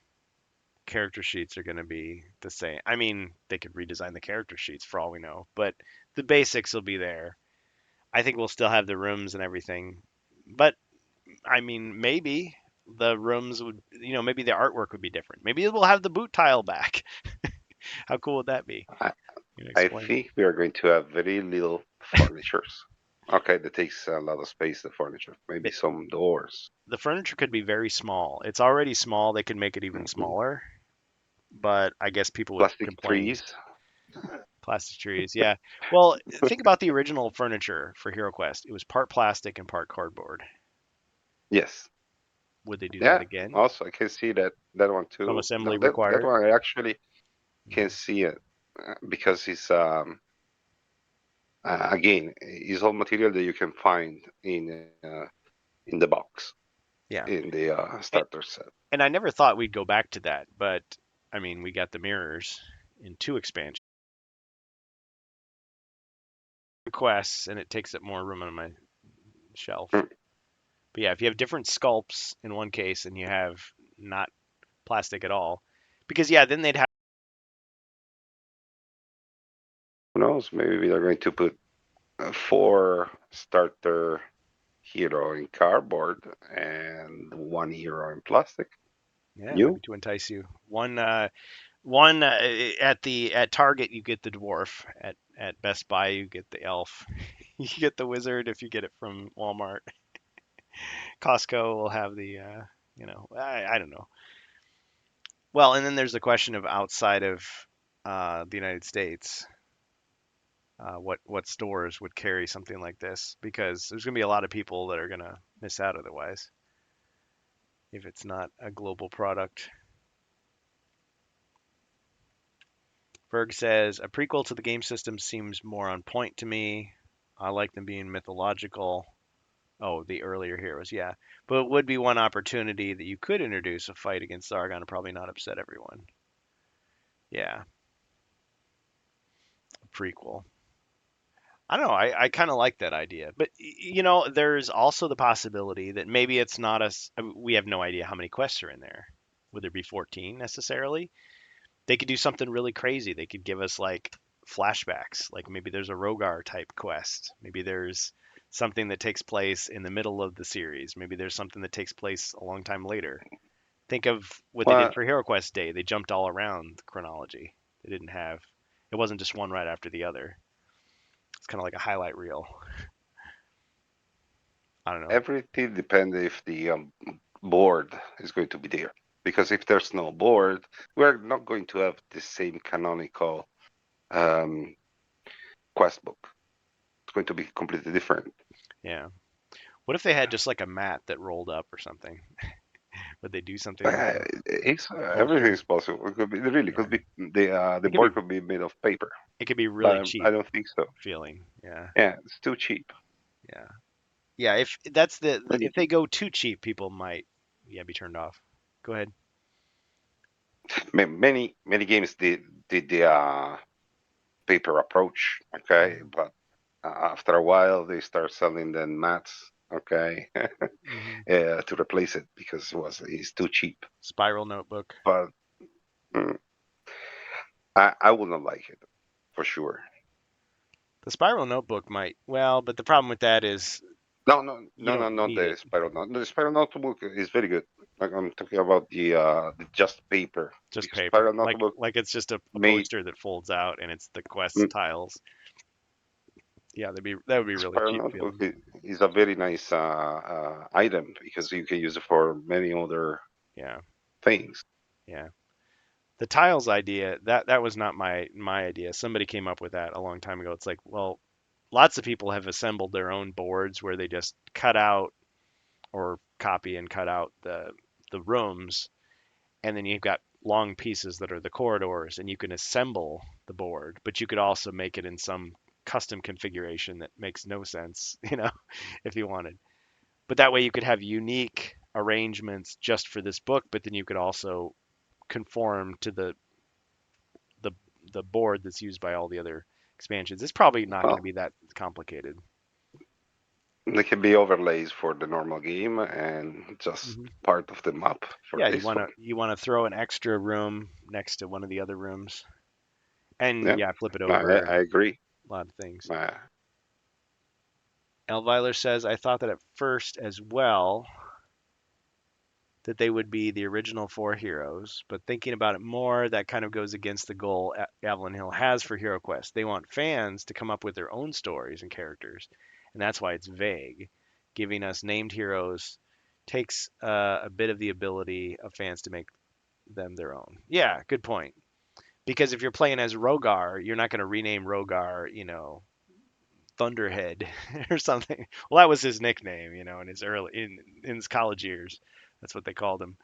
Character sheets are going to be the same. I mean, they could redesign the character sheets for all we know, but the basics will be there. I think we'll still have the rooms and everything. But I mean, maybe the rooms would, maybe the artwork would be different. Maybe we'll have the boot tile back. How cool would that be? I, I Explain. think we are going to have very little furnitures. Okay, that takes a lot of space. The furniture, maybe The, some doors, the furniture could be very small. It's already small. They could make it even hmm smaller, but I guess people would plastic complain. trees. Plastic trees, yeah. Well, think about the original furniture for HeroQuest. It was part plastic and part cardboard. Yes. Would they do that Yeah. again? Also, I can see that one Some too. assembly No, that required. one I actually can Mhm. see it because it's again it's all material that you can find in the box Yeah. in the And, starter set. and I never thought we'd go back to that, but I mean, we got the mirrors in two expansion quests, and it takes up more room on my shelf. Mm. But yeah, if you have different sculpts in one case and you have not plastic at all, because yeah, then they'd have. Who knows? Maybe they're going to put four starter hero in cardboard and one hero in plastic. Yeah, maybe New? to entice you. One at Target you get the dwarf. At Best Buy you get the elf. You get the wizard if you get it from Walmart. Costco will have the I don't know. Well, and then there's the question of outside of the United States, what stores would carry something like this? Because there's gonna be a lot of people that are gonna miss out otherwise if it's not a global product. Berg says a prequel to the game system seems more on point to me. I like them being mythological. Oh, the earlier heroes, yeah. But it would be one opportunity that you could introduce a fight against Zargon and probably not upset everyone. Yeah, a prequel. I don't know. I kind of like that idea. But, there's also the possibility that maybe it's not us. We have no idea how many quests are in there. Would there be 14 necessarily? They could do something really crazy. They could give us like flashbacks. Like maybe there's a Rogar type quest. Maybe there's something that takes place in the middle of the series. Maybe there's something that takes place a long time later. Think of what they did Well, for HeroQuest Day. They jumped all around the chronology. They didn't have. It wasn't just one right after the other. It's kind of like a highlight reel. I don't know. everything depends if the board is going to be there. Because if there's no board, we're not going to have the same canonical um, quest book. It's going to be completely different. Yeah. What if they had just like a mat that rolled up or something? Would they do something like Uh, that? it's everything Bullshit. is possible. It could be really Yeah. could be the It could be board could be made of paper, it could be really but I cheap don't think so. feeling. Yeah. Yeah, it's too cheap. Yeah. Yeah, if that's Many if they go too cheap, people might be turned off. Go ahead. many games did the paper approach. Okay, but after a while they start selling the mats. Okay, Hmm. to replace it because it's too cheap. Spiral notebook. But mm, I would not like it for sure. The spiral notebook might but the problem with that is you don't Not need the it. spiral note. The spiral notebook is very good. Like I'm talking about the just paper Just because paper. spiral notebook Like it's just a made poster that folds out and it's the quest mm, tiles. Yeah, that would be really spiral cheap notebook feeling. is a very nice item because you can use it for many other Yeah. things. Yeah. The tiles idea, that was not my idea. Somebody came up with that a long time ago. It's like, well, lots of people have assembled their own boards where they just cut out or copy and cut out the rooms, and then you've got long pieces that are the corridors, and you can assemble the board, but you could also make it in some custom configuration that makes no sense, if you wanted. But that way you could have unique arrangements just for this book, but then you could also conform to the the board that's used by all the other expansions. It's probably not going to Well, be that complicated. they can be overlays for the normal game and just Hmm. part of the map for Yeah, this one. you want to throw an extra room next to one of the other rooms, and Yeah, yeah, flip it over I and agree. a lot of things. Uh, Elviler says, I thought that at first as well that they would be the original four heroes, but thinking about it more, that kind of goes against the goal Avalon Hill has for HeroQuest. They want fans to come up with their own stories and characters, and that's why it's vague. Giving us named heroes takes a bit of the ability of fans to make them their own. Yeah, good point. Because if you're playing as Rogar, you're not going to rename Rogar, Thunderhead or something. Well, that was his nickname, in his in his college years. That's what they called him.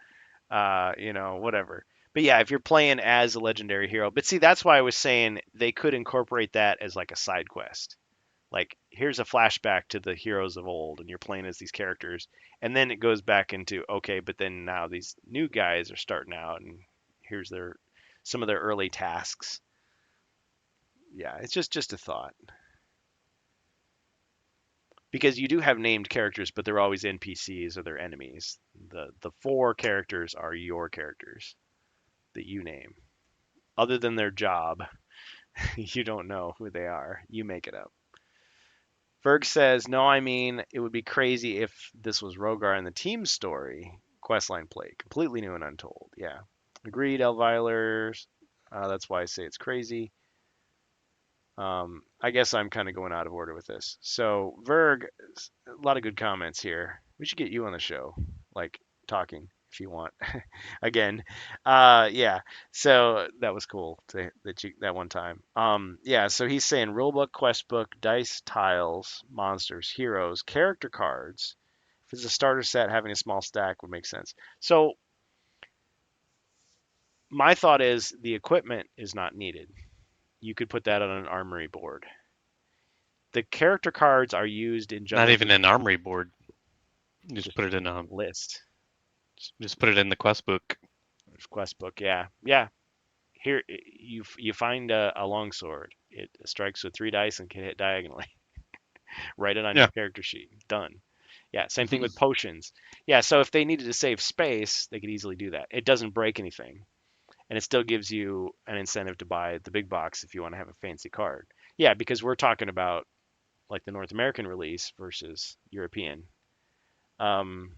Whatever. But yeah, if you're playing as a legendary hero, but see, that's why I was saying they could incorporate that as like a side quest. Like, here's a flashback to the heroes of old, and you're playing as these characters, and then it goes back into okay, but then now these new guys are starting out, and here's their some of their early tasks. Yeah, it's just a thought because you do have named characters, but they're always NPCs or they're enemies. The four characters are your characters that you name. Other than their job, you don't know who they are. You make it up. Ferg says, no, I mean, it would be crazy if this was Rogar and the team story, questline play, completely new and untold. Yeah. Agreed, Elviler. That's why I say it's crazy. I guess I'm kind of going out of order with this. So, Verg, a lot of good comments here. We should get you on the show, like talking if you want. Again, yeah. So that was cool that one time. Yeah. So he's saying rulebook, quest book, dice, tiles, monsters, heroes, character cards. If it's a starter set, having a small stack would make sense. So my thought is the equipment is not needed. You could put that on an armory board. The character cards are used in Not Jungle even Boot an armory board. You just just put it in a list. just put it in the quest book. Quest book, yeah, yeah. Here you find a longsword. It strikes with 3 dice and can hit diagonally. Write it on your Yeah. character sheet. Done. Yeah, same thing with potions. Yeah, so if they needed to save space, they could easily do that. It doesn't break anything, and it still gives you an incentive to buy the big box if you want to have a fancy card. Yeah, because we're talking about like the North American release versus European. Um,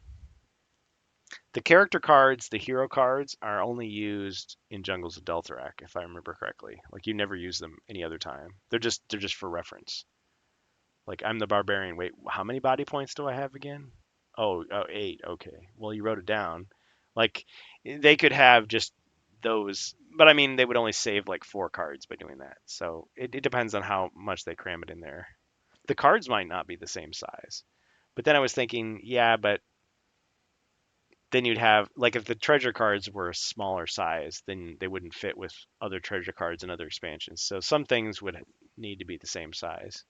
The character cards, the hero cards, are only used in Jungles of Deltarak, if I remember correctly. Like you never use them any other time. They're just for reference. Like I'm the barbarian. Wait, how many body points do I have again? Oh, 8. Okay. Well, you wrote it down. Like they could have just those, but I mean they would only save like 4 cards by doing that. So it depends on how much they cram it in there. The cards might not be the same size. But then I was thinking, yeah, but then you'd have like if the treasure cards were a smaller size, then they wouldn't fit with other treasure cards and other expansions. So some things would need to be the same size.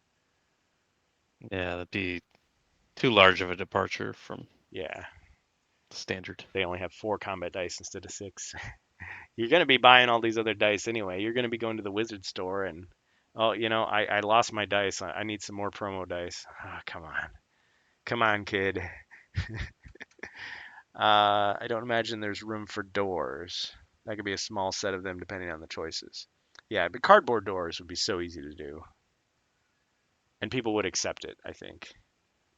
Yeah, that'd be too large of a departure from Yeah, standard. they only have 4 combat dice instead of 6. You're gonna be buying all these other dice anyway. You're gonna be going to the wizard store and oh, I lost my dice. I need some more promo dice. Oh, come on, kid. I don't imagine there's room for doors. That could be a small set of them depending on the choices. Yeah, but cardboard doors would be so easy to do, and people would accept it, I think.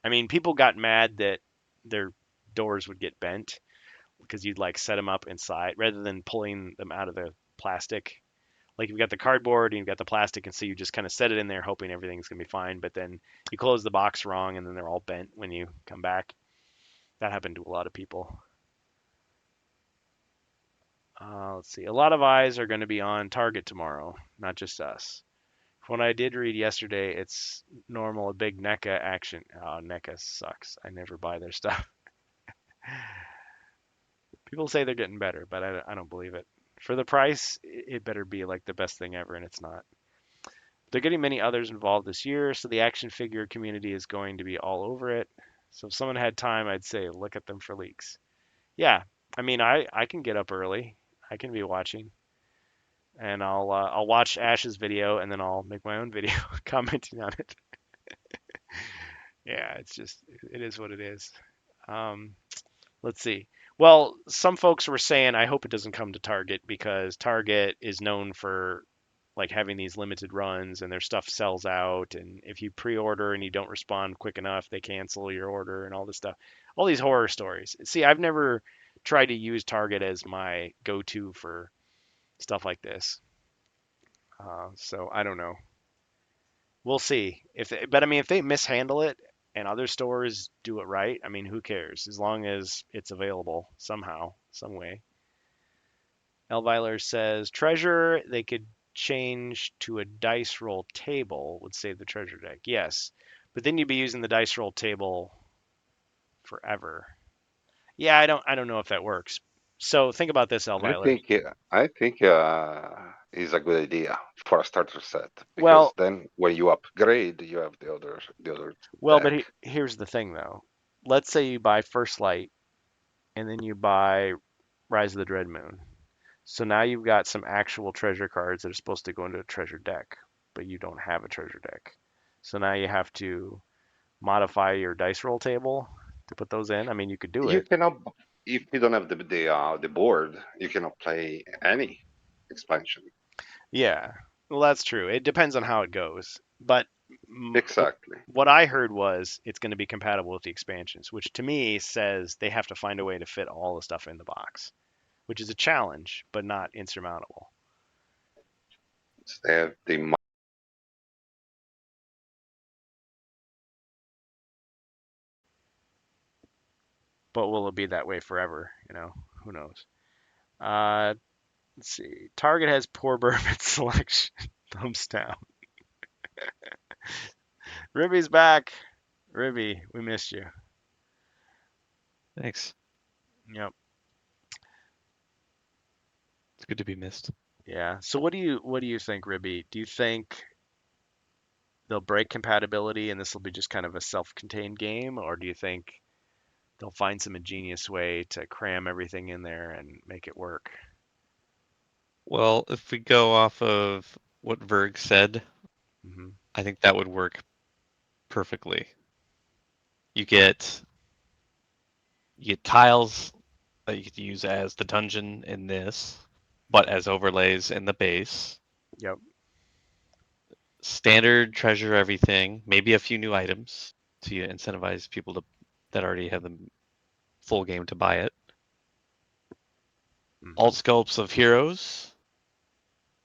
I mean, people got mad that their doors would get bent because you'd like set them up inside rather than pulling them out of the plastic. Like you've got the cardboard and you've got the plastic, and so you just kind of set it in there hoping everything's gonna be fine, but then you close the box wrong and then they're all bent when you come back. That happened to a lot of people. Let's see. A lot of eyes are going to be on Target tomorrow, not just us. From what I did read yesterday, it's normal, a big NECA action. Oh, NECA sucks. I never buy their stuff. People say they're getting better, but I don't believe it. For the price, it better be like the best thing ever, and it's not. They're getting many others involved this year, so the action figure community is going to be all over it. So if someone had time, I'd say look at them for leaks. Yeah, I mean, I can get up early. I can be watching. And I'll watch Ash's video and then I'll make my own video commenting on it. Yeah, it is what it is. Um, let's see. Well, some folks were saying I hope it doesn't come to Target because Target is known for like having these limited runs and their stuff sells out and if you pre-order and you don't respond quick enough, they cancel your order and all this stuff. All these horror stories. See, I've never tried to use Target as my go-to for stuff like this. So I don't know. We'll see but I mean, if they mishandle it and other stores do it right, I mean, who cares? As long as it's available somehow, some way. Elviler says treasure they could change to a dice roll table would save the treasure deck. Yes, but then you'd be using the dice roll table forever. Yeah, I don't know if that works. So think about this, I Elviler. think is a good idea for a starter set because Well, then when you upgrade, you have the other but deck. here's the thing though. Let's say you buy First Light and then you buy Rise of the Dread Moon. So now you've got some actual treasure cards that are supposed to go into a treasure deck, but you don't have a treasure deck. So now you have to modify your dice roll table to put those in. I mean, you could do You it. cannot if you don't have the board, you cannot play any expansion. Yeah, well, that's true. It depends on how it goes. But Exactly. what I heard was it's going to be compatible with the expansions, which to me says they have to find a way to fit all the stuff in the box, which is a challenge, but not insurmountable. They But will it be that way forever? Who knows? Uh, let's see. Target has poor bourbon selection. Thumbs down. Ribby's back. Ribby, we missed you. Thanks. Yep. It's good to be missed. Yeah. So what do you think, Ribby? Do you think they'll break compatibility and this will be just kind of a self-contained game, or do you think they'll find some ingenious way to cram everything in there and make it work? Well, if we go off of what Verg said, Hmm. I think that would work perfectly. You get you get tiles that you could use as the dungeon in this, but as overlays in the base. Yep. Standard treasure everything, maybe a few new items to incentivize people that already have the full game to buy it. alt sculpts of heroes.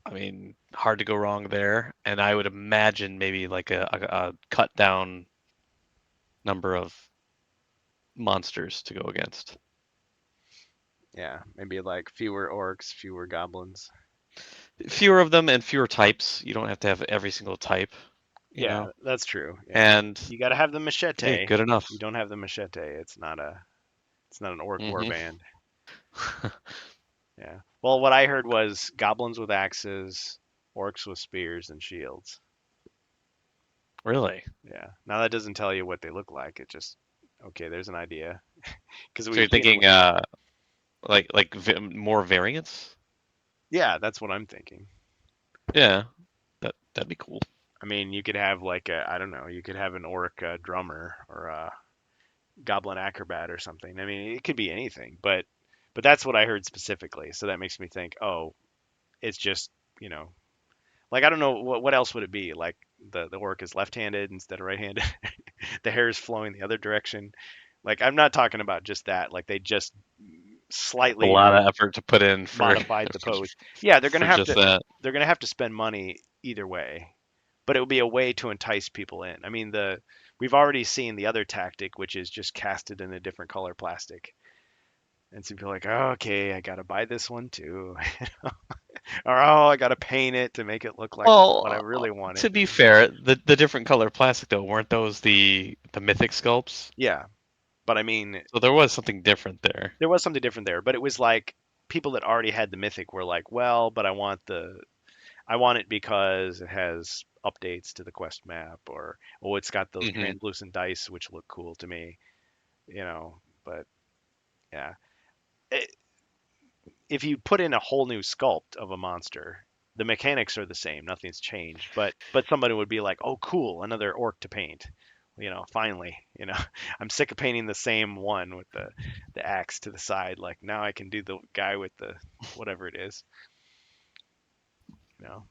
I mean, hard to go wrong there. And I would imagine maybe like a cut down number of monsters to go against. Yeah, maybe like fewer orcs, fewer goblins. Fewer of them and fewer types. You don't have to have every single type, you Yeah, know. that's true. Yeah, And you got to have the hey, machete. good enough. If you don't have the machete, it's not an orc warband. Yeah. Well, what I heard was goblins with axes, orcs with spears and shields. Really? Yeah. Now that doesn't tell you what they look like. It just okay. There's an idea because So you're thinking more variants? yeah, that's what I'm thinking. Yeah, that'd be cool. I mean, you could have like a I don't know. You could have an orc drummer or a goblin acrobat or something. I mean, it could be anything, but that's what I heard specifically. So that makes me think, oh, it's just you know like I don't know what else would it be like the orc is left-handed instead of right-handed. The hair is flowing the other direction. Like I'm not talking about just that. Like they just A slightly lot of effort to put in for modified the pose. Yeah, for just that. they're gonna have to spend money either way, but it would be a way to entice people in. I mean the we've already seen the other tactic, which is just cast it in a different color plastic. And some people are like, oh, okay, I gotta buy this one too, or oh, I gotta paint it to make it look like what I Well, really want it. to be fair, the different color plastic though, weren't those the mythic sculpts? Yeah, but I mean, So there was something different there. there was something different there, but it was like people that already had the mythic were like, well, but I want it because it has updates to the quest map, or oh, it's got those Hmm. translucent dice which look cool to me, you know. But yeah, it, if you put in a whole new sculpt of a monster, the mechanics are the same, nothing's changed. But somebody would be like, oh, cool, another orc to paint. Finally, I'm sick of painting the same one with the axe to the side. Like now I can do the guy with the whatever it is, you know.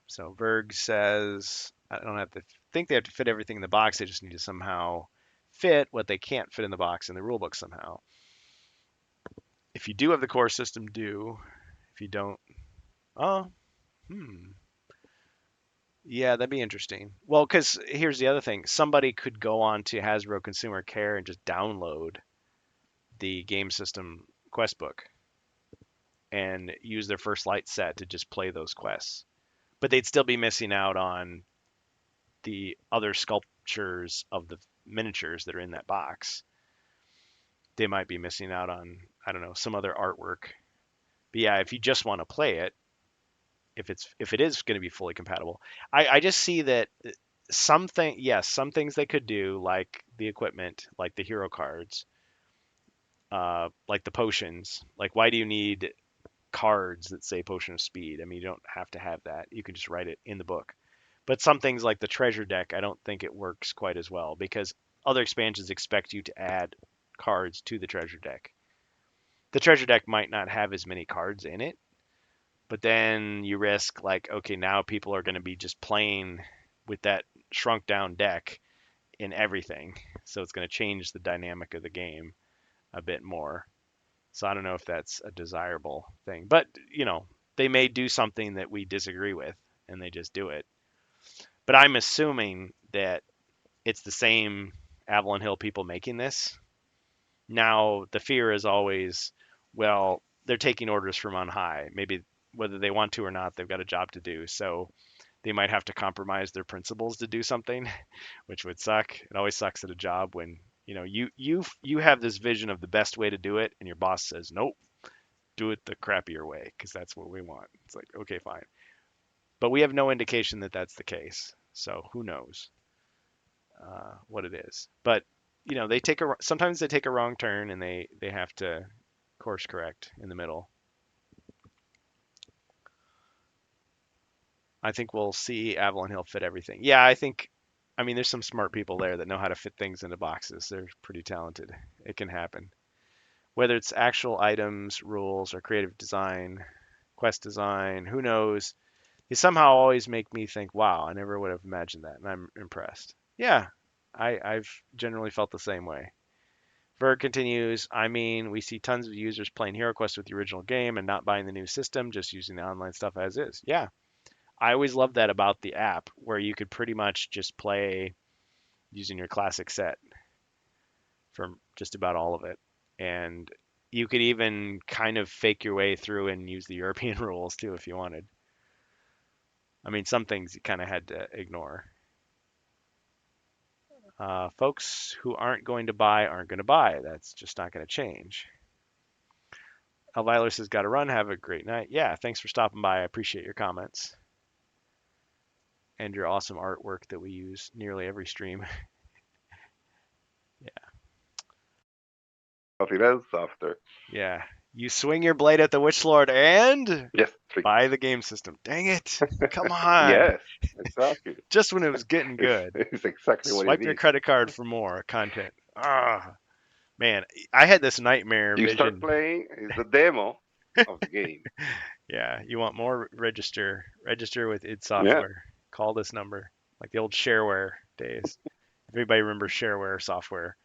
So Verg says I don't have to think they have to fit everything in the box. They just need to somehow fit what they can't fit in the box in the rulebook somehow. If you do have the core system, do. If you don't, oh, hmm, yeah, that'd be interesting. Well, because here's the other thing: somebody could go on to Hasbro Consumer Care and just download the game system quest book and use their first light set to just play those quests. But they'd still be missing out on the other sculptures of the miniatures that are in that box. They might be missing out on, I don't know, some other artwork. But yeah, if you just want to play it, if it is going to be fully compatible, I just see that some things they could do, like the equipment, like the hero cards, like the potions. Like, why do you need cards that say potion of speed? I mean, you don't have to have that. You can just write it in the book. But some things like the treasure deck, I don't think it works quite as well because other expansions expect you to add cards to the treasure deck. The treasure deck might not have as many cards in it, but then you risk like, okay, now people are going to be just playing with that shrunk down deck in everything. So it's going to change the dynamic of the game a bit more. So I don't know if that's a desirable thing, but they may do something that we disagree with and they just do it. But I'm assuming that it's the same Avalon Hill people making this. Now, the fear is always, well, they're taking orders from on high. Maybe whether they want to or not, they've got a job to do. So they might have to compromise their principles to do something, which would suck. It always sucks at a job when, you have this vision of the best way to do it and your boss says, "Nope, do it the crappier way because that's what we want." It's like, "Okay, fine." But we have no indication that that's the case. So who knows what it is. But sometimes they take a wrong turn and they have to course correct in the middle. I think we'll see Avalon Hill fit everything. Yeah, I mean, there's some smart people there that know how to fit things into boxes. They're pretty talented. It can happen. Whether it's actual items, rules, or creative design, quest design, who knows? They somehow always make me think, wow, I never would have imagined that. And I'm impressed. Yeah. I've generally felt the same way. Berg continues, I mean, we see tons of users playing HeroQuest with the original game and not buying the new system, just using the online stuff as is. Yeah, I always loved that about the app, where you could pretty much just play using your classic set for just about all of it. And you could even kind of fake your way through and use the European rules too if you wanted. I mean, some things you kind of had to ignore. Folks who aren't going to buy aren't going to buy. That's just not going to change. Elviler says, got to run. Have a great night. Yeah, thanks for stopping by. I appreciate your comments and your awesome artwork that we use nearly every stream. Nothing else after. Yeah. You swing your blade at the Witch Lord and Yes, 3. buy the game system. Dang it. Come on. Yes, exactly. Just when it was getting good. It's exactly what it Swipe your is. credit card for more content. Ah, man. I had this nightmare You start vision. playing, it's the demo of the game. Yeah, you want more? Register. Register with id Yeah. Software. Call this number. Like the old shareware days. If anybody remembers shareware software,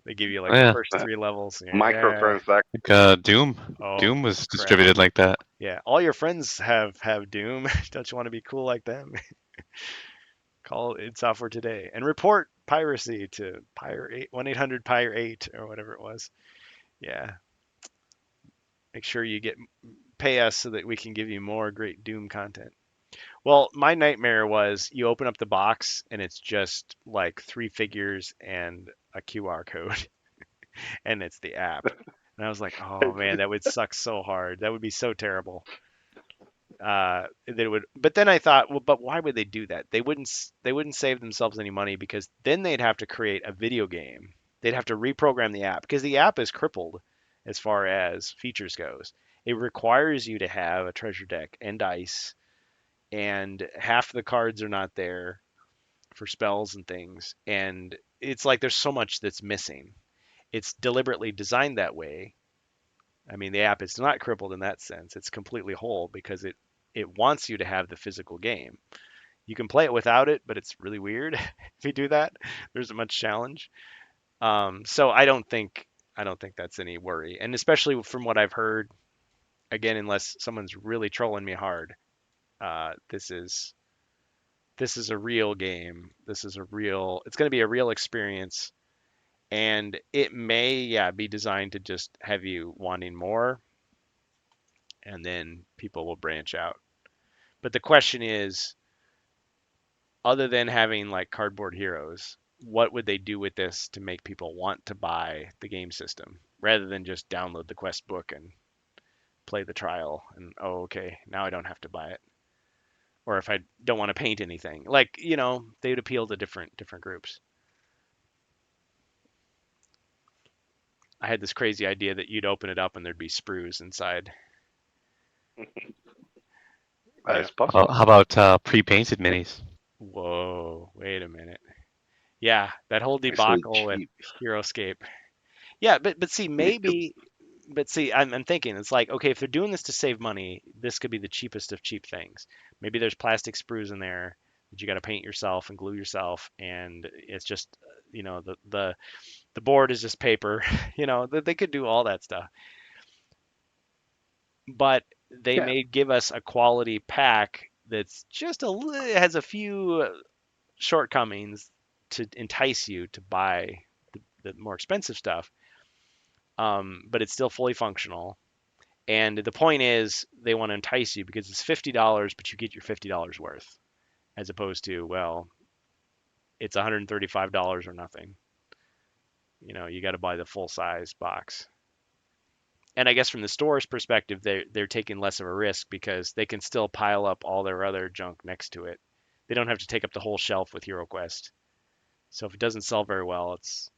they give you Oh, like the yeah, first 3 levels. Yeah. Microtransactions. like Doom. Oh Doom was crap. distributed like that. Yeah. All your friends have Doom. Don't you want to be cool like them? Call id Software today and report piracy to Pyre 1-800 Pyre 8 or whatever it was. Yeah. Make sure you get pay us so that we can give you more great Doom content. Well, my nightmare was you open up the box and it's just like 3 figures and a QR code, and it's the app. And I was like, oh man, that would suck so hard. That would be so terrible. That would, but then I thought, well, but why would they do that? They wouldn't save themselves any money because then they'd have to create a video game. They'd have to reprogram the app because the app is crippled as far as features goes. It requires you to have a treasure deck and dice, and half the cards are not there for spells and things. And it's like there's so much that's missing. It's deliberately designed that way. I mean, the app is not crippled in that sense. It's completely whole because it wants you to have the physical game. You can play it without it, but it's really weird if you do that. There's a much challenge. So I don't think that's any worry. And especially from what I've heard, again, unless someone's really trolling me hard, this is a real game. This is a real. It's going to be a real experience, and it may, yeah, be designed to just have you wanting more, and then people will branch out. But the question is, other than having like cardboard heroes, what would they do with this to make people want to buy the game system rather than just download the quest book and play the trial and, oh, okay, now I don't have to buy it. Or if I don't want to paint anything, like, they'd appeal to different groups. I had this crazy idea that you'd open it up and there'd be sprues inside. You know, It's possible. How about pre-painted minis? whoa, wait a minute. Yeah, that whole It's really debacle with cheap. HeroScape. Yeah, but see, maybe, but see, I'm thinking it's like, okay, if they're doing this to save money, this could be the cheapest of cheap things. Maybe there's plastic sprues in there that you got to paint yourself and glue yourself, and it's just, the board is just paper. They could do all that stuff, but they Yeah. may give us a quality pack that's just has a few shortcomings to entice you to buy the more expensive stuff. But it's still fully functional. And the point is, they want to entice you because it's $50, but you get your $50 worth, as opposed to, well, it's $135 or nothing. You got to buy the full size box. And I guess from the store's perspective, they're taking less of a risk because they can still pile up all their other junk next to it. They don't have to take up the whole shelf with HeroQuest. So if it doesn't sell very well, it's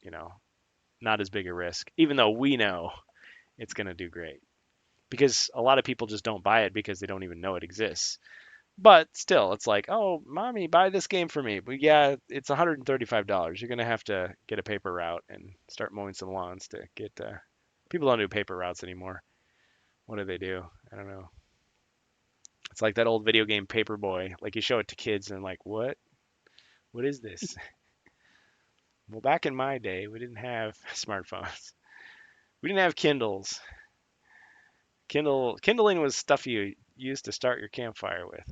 not as big a risk, even though we know it's going to do great because a lot of people just don't buy it because they don't even know it exists. But still, it's like, oh, mommy, buy this game for me. But yeah, it's $135. You're gonna have to get a paper route and start mowing some lawns to get. People don't do paper routes anymore. What do they do? I don't know. It's like that old video game Paperboy. Like you show it to kids and like, what? What is this? Well, back in my day, we didn't have smartphones. We didn't have Kindles. Kindling was stuff you used to start your campfire with.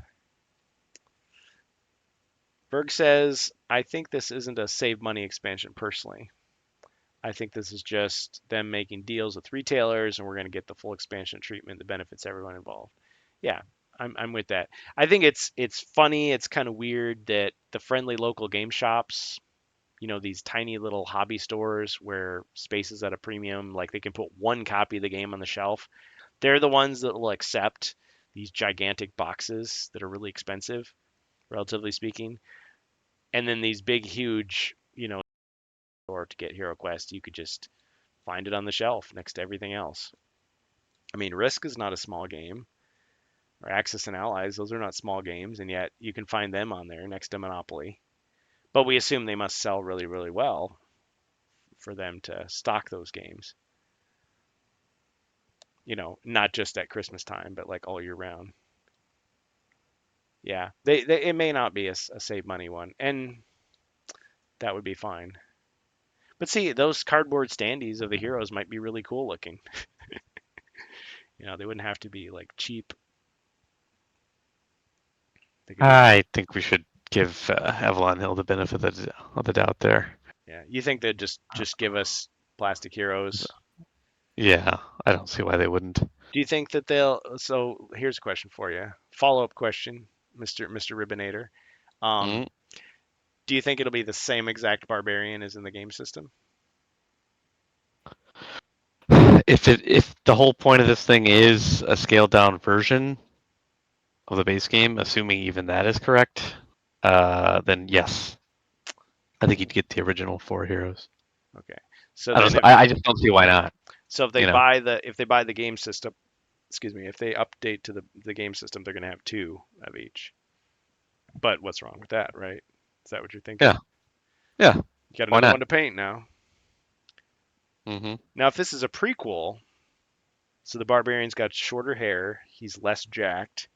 Berg says, I think this isn't a save money expansion personally. I think this is just them making deals with retailers, and we're going to get the full expansion treatment that benefits everyone involved. Yeah, I'm with that. I think it's funny. It's kind of weird that the friendly local game shops, these tiny little hobby stores where space is at a premium, like they can put one copy of the game on the shelf. They're the ones that will accept these gigantic boxes that are really expensive, relatively speaking. And then these big, huge, or to get HeroQuest, you could just find it on the shelf next to everything else. I mean, Risk is not a small game, or Axis and Allies, those are not small games, and yet you can find them on there next to Monopoly. But we assume they must sell really, really well for them to stock those games. Not just at Christmas time, but like all year round. Yeah, it may not be a save money one, and that would be fine. But see, those cardboard standees of the heroes might be really cool looking. They wouldn't have to be like cheap. They could be. I think we should give Avalon Hill the benefit of the doubt there. Yeah, you think they'd just give us plastic heroes? Yeah, I don't see why they wouldn't. Do you think that they'll? So here's a question for you. Follow-up question, Mr. Ribbinator. Um, Mm. do you think it'll be the same exact barbarian as in the game system? If the whole point of this thing is a scaled down version of the base game, assuming even that is correct, then yes, I think you'd get the original four heroes. Okay. So I then don't. if I just don't see why not. so if they You know. buy the game system, excuse me, if they update to the game system, they're gonna have two of each. But what's wrong with that, right? Is that what you're thinking? Yeah. Yeah. You got Why another not? one to paint now. Hmm. Now, if this is a prequel, so the barbarian's got shorter hair, he's less jacked,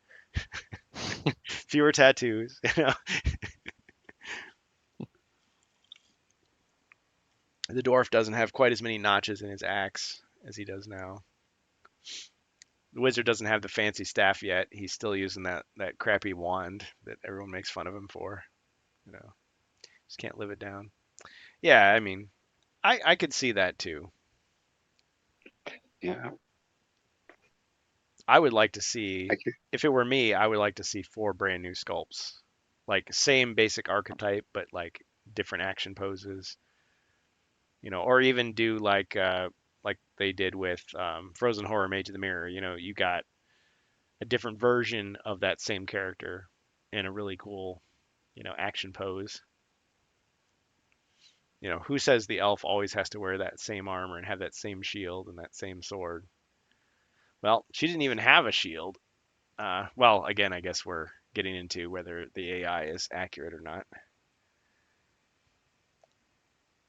fewer tattoos. The dwarf doesn't have quite as many notches in his axe as he does now. The wizard doesn't have the fancy staff yet. He's still using that crappy wand that everyone makes fun of him for. You know, just can't live it down. Yeah, I mean, I could see that too. Yeah, I would like to I see, can, if it were me, I would like to see four brand new sculpts, like same basic archetype, but like different action poses. Or even do like they did with Frozen Horror Mage of the Mirror. You got a different version of that same character in a really cool, action pose. Who says the elf always has to wear that same armor and have that same shield and that same sword? Well, she didn't even have a shield. Well, again, I guess we're getting into whether the AI is accurate or not.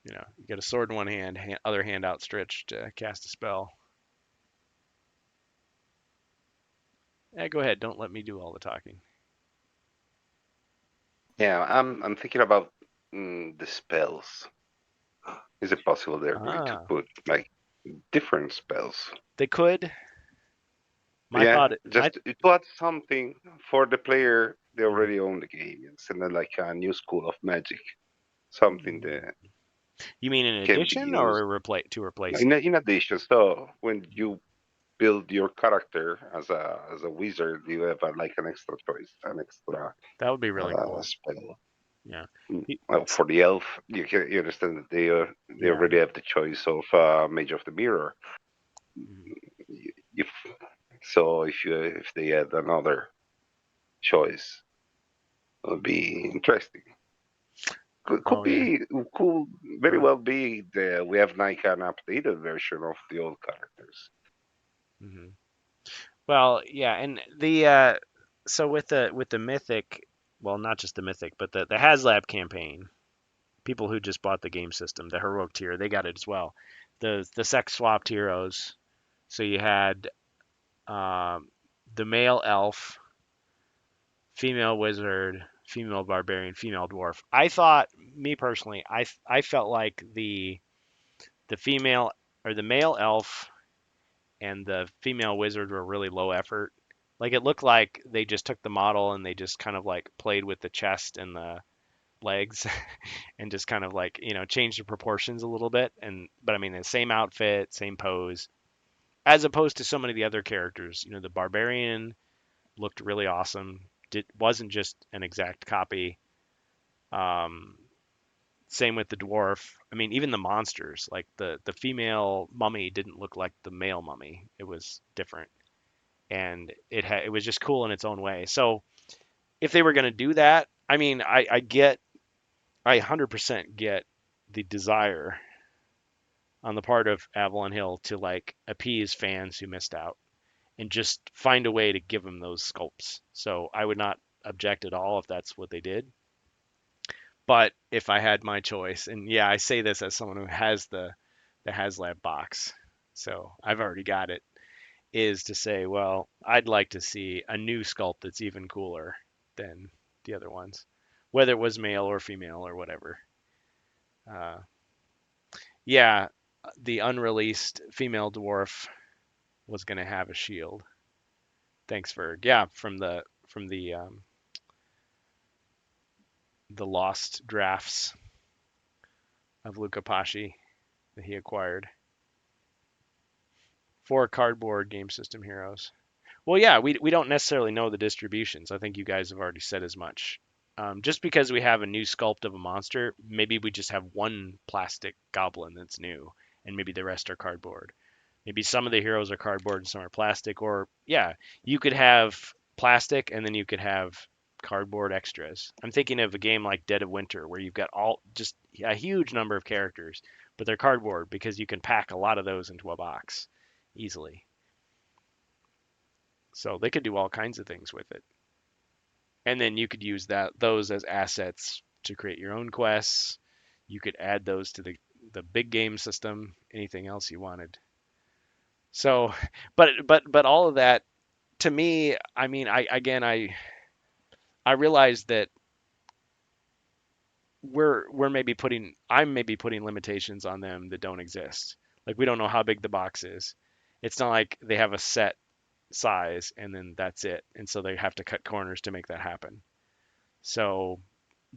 You got a sword in one hand, other hand outstretched to cast a spell. Yeah, go ahead. Don't let me do all the talking. yeah. I'm thinking about the spells. Is it possible they're going to Ah, put like different spells? they could. My Yeah, thought, my just to add something for the player. They mhm. already own the game. It's in like a new school of magic, something that You mean in can be addition used or replace it? in addition. So when you build your character as a wizard, you have like an extra choice, an extra That would be really cool. spell. Yeah. Well, for the elf, you understand that they Yeah. already have the choice of Mage of the Mirror. Mhm. If so, if they add another choice, it would be interesting. Could Oh yeah. be could very Uh, well be that we have like an updated version of the old characters. mhm. Well, yeah, and the so with the mythic, well, not just the mythic, but the HasLab campaign, people who just bought the game system, the heroic tier, they got it as well. The sex swapped heroes. So you had um, the male elf, female wizard, female barbarian, female dwarf. I thought, me personally, I felt like the female or the male elf and the female wizard were really low effort. Like it looked like they just took the model and they just kind of like played with the chest and the legs and just kind of like, changed the proportions a little bit. But I mean, the same outfit, same pose, as opposed to so many of the other characters. The barbarian looked really awesome. Wasn't just an exact copy. Um, Same with the dwarf. I mean, even the monsters, like the female mummy didn't look like the male mummy. It was different, and it was just cool in its own way. So if they were going to do that, I mean, I 100% get the desire on the part of Avalon Hill to like appease fans who missed out and just find a way to give them those sculpts. So I would not object at all if that's what they did. But if I had my choice, and yeah, I say this as someone who has the HasLab box, so I've already got it, is to say, well, I'd like to see a new sculpt that's even cooler than the other ones, whether it was male or female or whatever. Uh, yeah, the unreleased female dwarf was going to have a shield. Thanks, Ferg. Yeah, from the lost drafts of Luca Pasci that he acquired for cardboard game system heroes. Well, yeah, we don't necessarily know the distributions. I think you guys have already said as much. Just because we have a new sculpt of a monster, maybe we just have one plastic goblin that's new, and maybe the rest are cardboard. Maybe some of the heroes are cardboard and some are plastic, or yeah, you could have plastic and then you could have cardboard extras. I'm thinking of a game like Dead of Winter where you've got all just a huge number of characters, but they're cardboard because you can pack a lot of those into a box easily. So they could do all kinds of things with it. And then you could use those as assets to create your own quests. You could add those to the big game system, anything else you wanted. So, but all of that to me, I mean, I realize that I'm maybe putting limitations on them that don't exist. Like we don't know how big the box is. It's not like they have a set size and then that's it. And so they have to cut corners to make that happen. So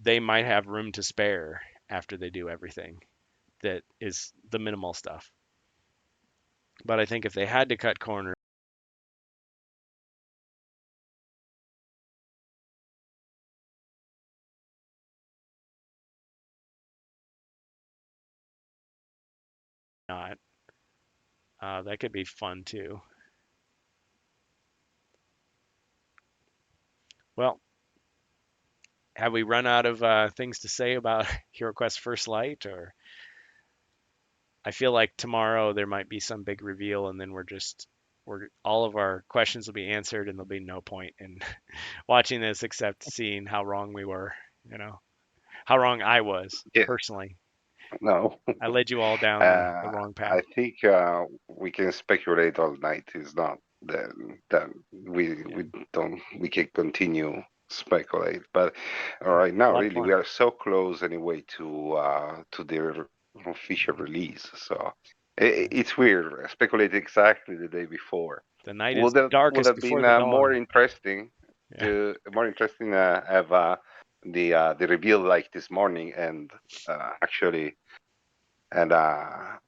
they might have room to spare after they do everything that is the minimal stuff. But I think if they had to cut corners, not, that could be fun too. Well, have we run out of things to say about HeroQuest First Light, or I feel like tomorrow there might be some big reveal, and then we're all of our questions will be answered, and there'll be no point in watching this except seeing how wrong we were. You know, how wrong I was Yeah, personally. no. I led you all down the wrong path. I think we can speculate all night. It's not that Yeah, we can continue speculate. But all yeah, right, now a lot of really we fun. are so close anyway to their official release. So Yeah. it's weird. Speculate exactly the day before. The night is Would darkest have before been the more dawn. interesting Yeah, have the reveal like this morning and actually and a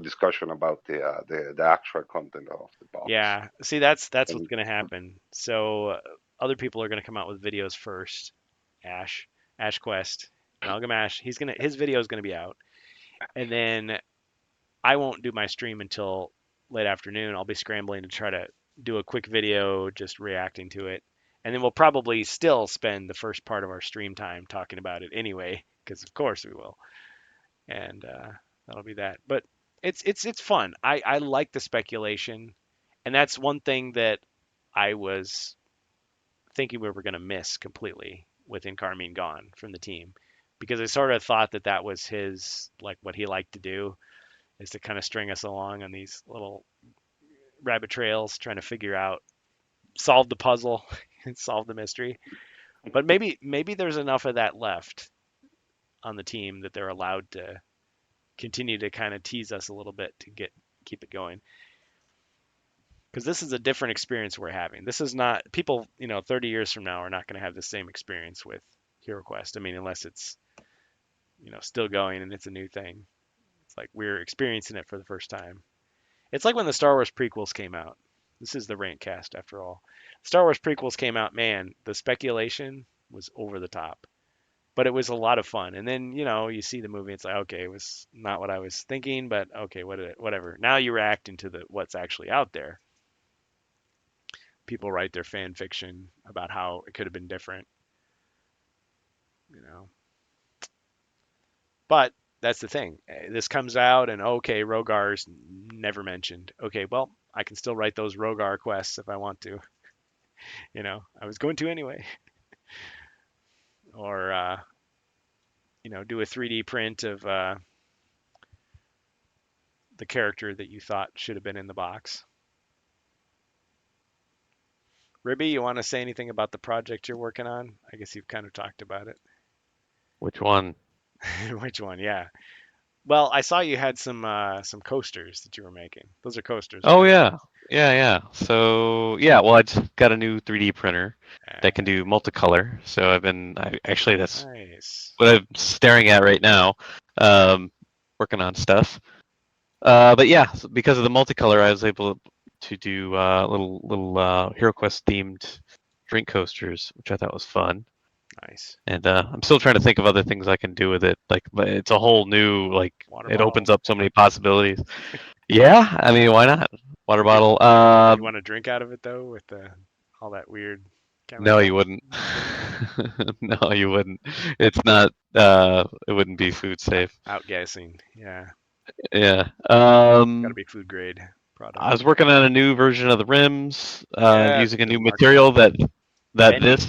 discussion about the actual content of the box. yeah. See, that's what's And gonna happen. So other people are gonna come out with videos first. Ash, Ash Quest, Amalgam Ash. His video is gonna be out, and then I won't do my stream until late afternoon. I'll be scrambling to try to do a quick video just reacting to it. And then we'll probably still spend the first part of our stream time talking about it anyway, because of course we will. And that'll be that. But it's fun. I like the speculation, and that's one thing that I was thinking we were going to miss completely with Carmine gone from the team, because I sort of thought that that was his like what he liked to do is to kind of string us along on these little rabbit trails, trying to figure out, solve the puzzle, and solve the mystery. But maybe there's enough of that left on the team that they're allowed to continue to kind of tease us a little bit to keep it going. Because this is a different experience we're having. This is not people, 30 years from now are not going to have the same experience with HeroQuest. I mean, unless it's, still going and it's a new thing. It's like we're experiencing it for the first time. It's like when the Star Wars prequels came out. This is the Rant Cast after all. Star Wars prequels came out, man, the speculation was over the top. But it was a lot of fun. And then, you see the movie, it's like, okay, it was not what I was thinking, but okay, whatever. Now you're reacting to the what's actually out there. People write their fan fiction about how it could have been different, you know. But that's the thing. This comes out and okay, Rogar's never mentioned. Okay, well, I can still write those Rogar quests if I want to. I was going to anyway. Or do a 3D print of the character that you thought should have been in the box. Ribby, you want to say anything about the project you're working on? I guess you've kind of talked about it. Which one? Which one? Yeah. Well, I saw you had some coasters that you were making. Those are coasters, Oh right? yeah, yeah, yeah. So yeah, well, I just got a new 3D printer that can do multicolor. So actually that's Nice. what I'm staring at right now, um, working on stuff. But yeah, so because of the multicolor, I was able to do little HeroQuest themed drink coasters, which I thought was fun. Nice. And I'm still trying to think of other things I can do with it. Like, but it's a whole new like Water it bottle. opens up so many possibilities. Yeah, I mean, why not? Water You, bottle. you want to drink out of it though with all that weird No, you chemical? wouldn't. You wouldn't? No, you wouldn't. It's not. It wouldn't be food safe. Outgassing. Yeah. Yeah. Got to be food grade I product. was working on a new version of the rims, Yeah, using a the new marker. material The that bendy. this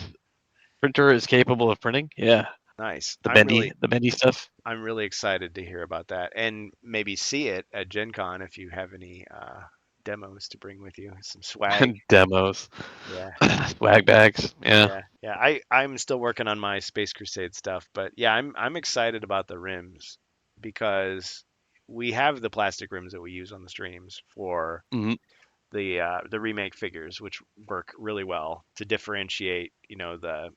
printer is capable of printing. Yeah, Nice. the bendy stuff. I'm really excited to hear about that and maybe see it at Gen Con if you have any demos to bring with you. Some swag. Demos, Yeah. swag bags. Yeah. Yeah. Yeah. I'm still working on my Space Crusade stuff, but yeah, I'm excited about the rims because we have the plastic rims that we use on the streams for Mhm. the remake figures, which work really well to differentiate, the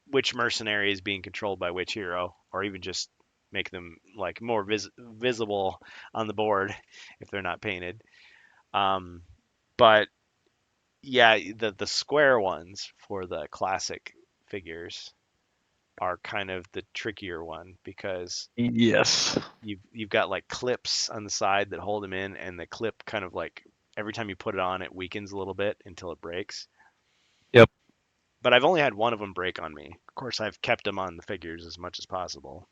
which mercenary is being controlled by which hero, or even just make them like more visible on the board if they're not painted. Um, but yeah, the square ones for the classic figures are kind of the trickier one because Yes. you've got like clips on the side that hold them in, and the clip kind of like every time you put it on, it weakens a little bit until it breaks. Yep. But I've only had one of them break on me. Of course, I've kept them on the figures as much as possible.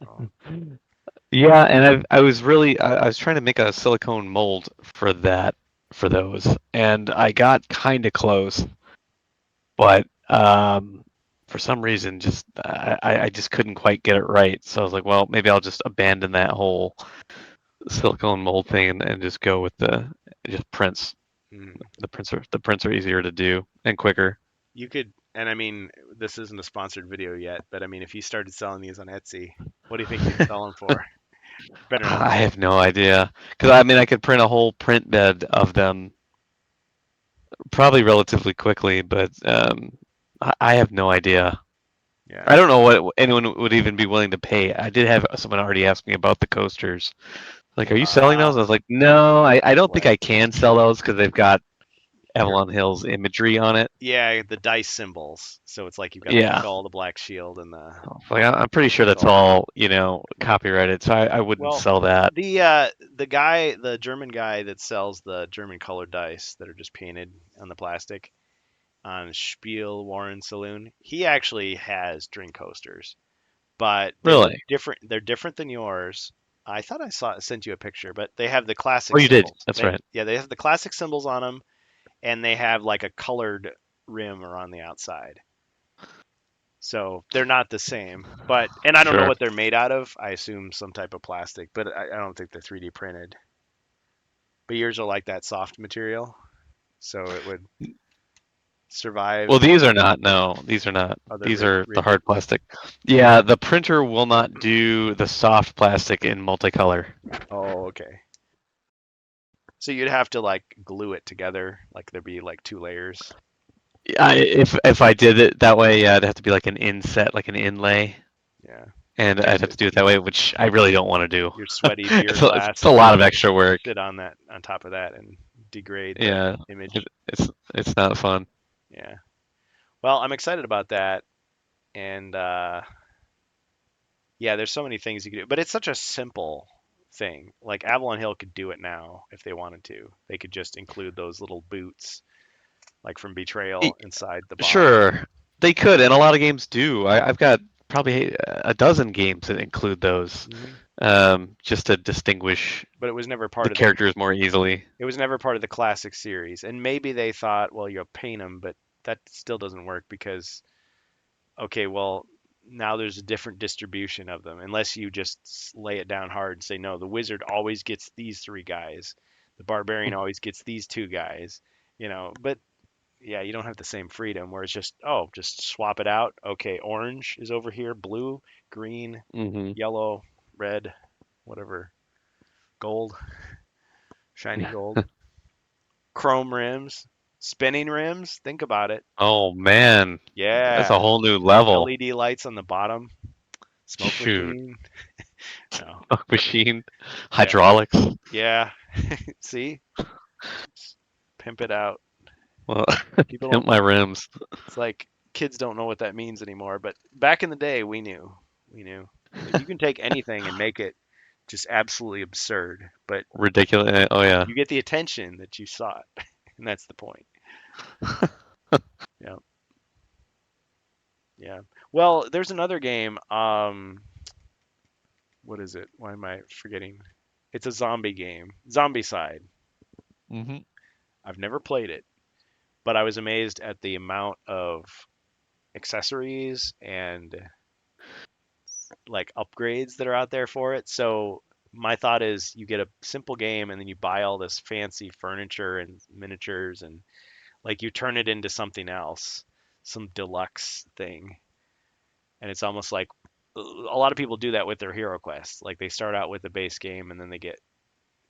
So, Yeah, and I was trying to make a silicone mold for those, and I got kind of close, but for some reason, just I just couldn't quite get it right. So I was like, well, maybe I'll just abandon that whole silicone mold thing and just go with the just prints. mm. The prints are easier to do and quicker. You could, and I mean, this isn't a sponsored video yet, but I mean, if you started selling these on Etsy, what do you think you'd sell them for? Better not I say. have no idea because I mean I could print a whole print bed of them probably relatively quickly, but I have no idea. Yeah. I don't know what anyone would even be willing to pay. I did have someone already ask me about the coasters. Like, are you selling those? I was like, no, I don't think What? I can sell those because they've got You're, Avalon Hill's imagery on it. yeah, the dice symbols. So it's like you've got the Yeah. skull, the black shield, and Like, I'm pretty sure that's skull. all, copyrighted, so I wouldn't Well, sell that. the German guy that sells the German colored dice that are just painted on the plastic on Spiel Warren Saloon, he actually has drink coasters, but they're Really? different. They're different than yours. I thought I sent you a picture, but they have the Oh, classic you did. symbols. That's right. They have the classic symbols on them, and they have like a colored rim around the outside. So they're not the same, and I don't know Sure. what they're made out of. I assume some type of plastic, but I don't think they're 3D printed. But yours are like that soft material, so it would. survive Well, these are not. No, these are not. other These are the rigid? hard plastic. Yeah, the printer will not do the soft plastic in multicolor. Oh, okay. So you'd have to like glue it together, like there'd be like two layers. If I did it that way, yeah, it'd have to be like an inset, like an inlay, Yeah. and Like I'd have to do it that way, which I really don't want to do. your sweaty beer It's glass a would lot of extra work. sit on that on top of that and degrade the Yeah, image. it's not fun. Yeah. Well, I'm excited about that, and yeah, there's so many things you could do, but it's such a simple thing. Like Avalon Hill could do it now if they wanted to. They could just include those little boots, like from Y- Betrayal, inside the box. Sure, they could, and a lot of games do. I've got probably a dozen games that include those, Hmm. just to distinguish But it was never the part of the characters more easily. it was never part of the classic series. And maybe they thought, well, you'll paint them, but that still doesn't work because okay, well, now there's a different distribution of them. Unless you just lay it down hard and say, no, the wizard always gets these three guys, the barbarian always gets these two guys, But yeah, you don't have the same freedom where it's just, oh, just swap it out. Okay, orange is over here, blue, green, Hmm. yellow, red, whatever, gold, shiny gold, chrome rims, spinning rims. Think about it. Oh man, that's a Yeah, whole new level. LED lights on the bottom, smoke Shoot, machine. No, machine, yeah, hydraulics. yeah. See, pimp it out. Well, People pimp don't. my rims. It's like kids don't know what that means anymore. But back in the day, we knew. We knew that you can take anything and make it just absolutely absurd, but Ridiculous. Oh yeah. you get the attention that you sought, and that's the point. Yeah, yeah. Well, there's another game. What is it? Why am I forgetting? It's a zombie game, Zombie Side. Hmm. I've never played it, but I was amazed at the amount of accessories and like upgrades that are out there for it. So my thought is you get a simple game and then you buy all this fancy furniture and miniatures and like you turn it into something else, some deluxe thing. And it's almost like a lot of people do that with their Hero Quest. Like they start out with the base game and then they get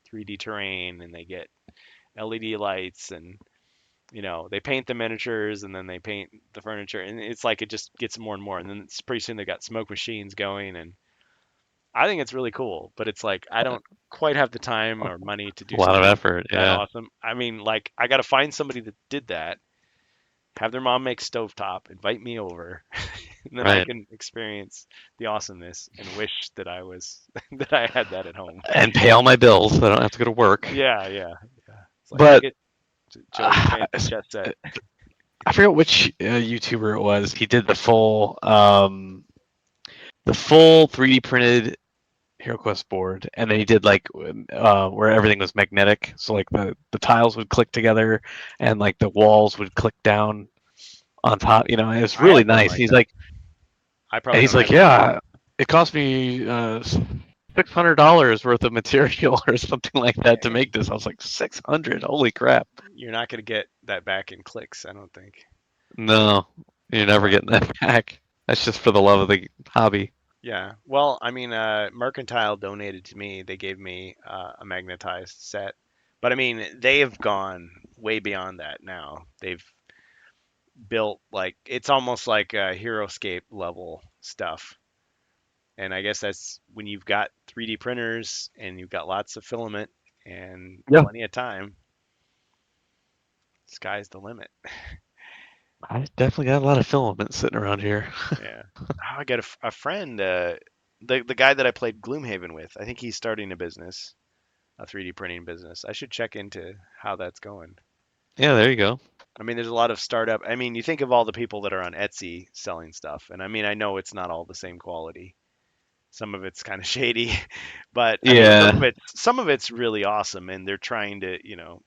3D terrain and they get LED lights and they paint the miniatures and then they paint the furniture and it's like it just gets more and more and then it's pretty soon they got smoke machines going and I think it's really cool, but it's like I don't quite have the time or money to A do lot of something effort. that Yeah. awesome. I mean, like I got to find somebody that did that, have their mom make stovetop, invite me over, and then I Right. can experience the awesomeness and wish that I was that I had that at home. And pay all my bills so I don't have to go to work. Yeah, yeah, yeah. It's like But get Joey's fancy uh, chess set. I forget which YouTuber it was. He did the full 3D printed HeroQuest board, and then he did like where everything was magnetic, so like the tiles would click together, and like the walls would click down on top. It was I really have one nice. like He's that. like, I and probably he's don't like, have it in yeah, it cost me $600 worth of material or something like that to make Dang. this. I was like, 600, holy crap! You're not gonna get that back in clicks, I don't think. No, you're never Yeah. getting that back. That's just for the love of the hobby. Yeah. Well, I mean, Mercantile donated to me. They gave me a magnetized set. But I mean, they've gone way beyond that now. They've built like it's almost like HeroScape level stuff. And I guess that's when you've got 3D printers and you've got lots of filament and Yeah, plenty of time, sky's the limit. I definitely got a lot of filament sitting around here. Yeah. Oh, I got a friend, the guy that I played Gloomhaven with. I think he's starting a business, a 3D printing business. I should check into how that's going. Yeah, there you go. I mean, there's a lot of startup. I mean, you think of all the people that are on Etsy selling stuff, and I mean, I know it's not all the same quality. Some of it's kind of shady, but I mean, Yeah, some of it's really awesome, and they're trying to,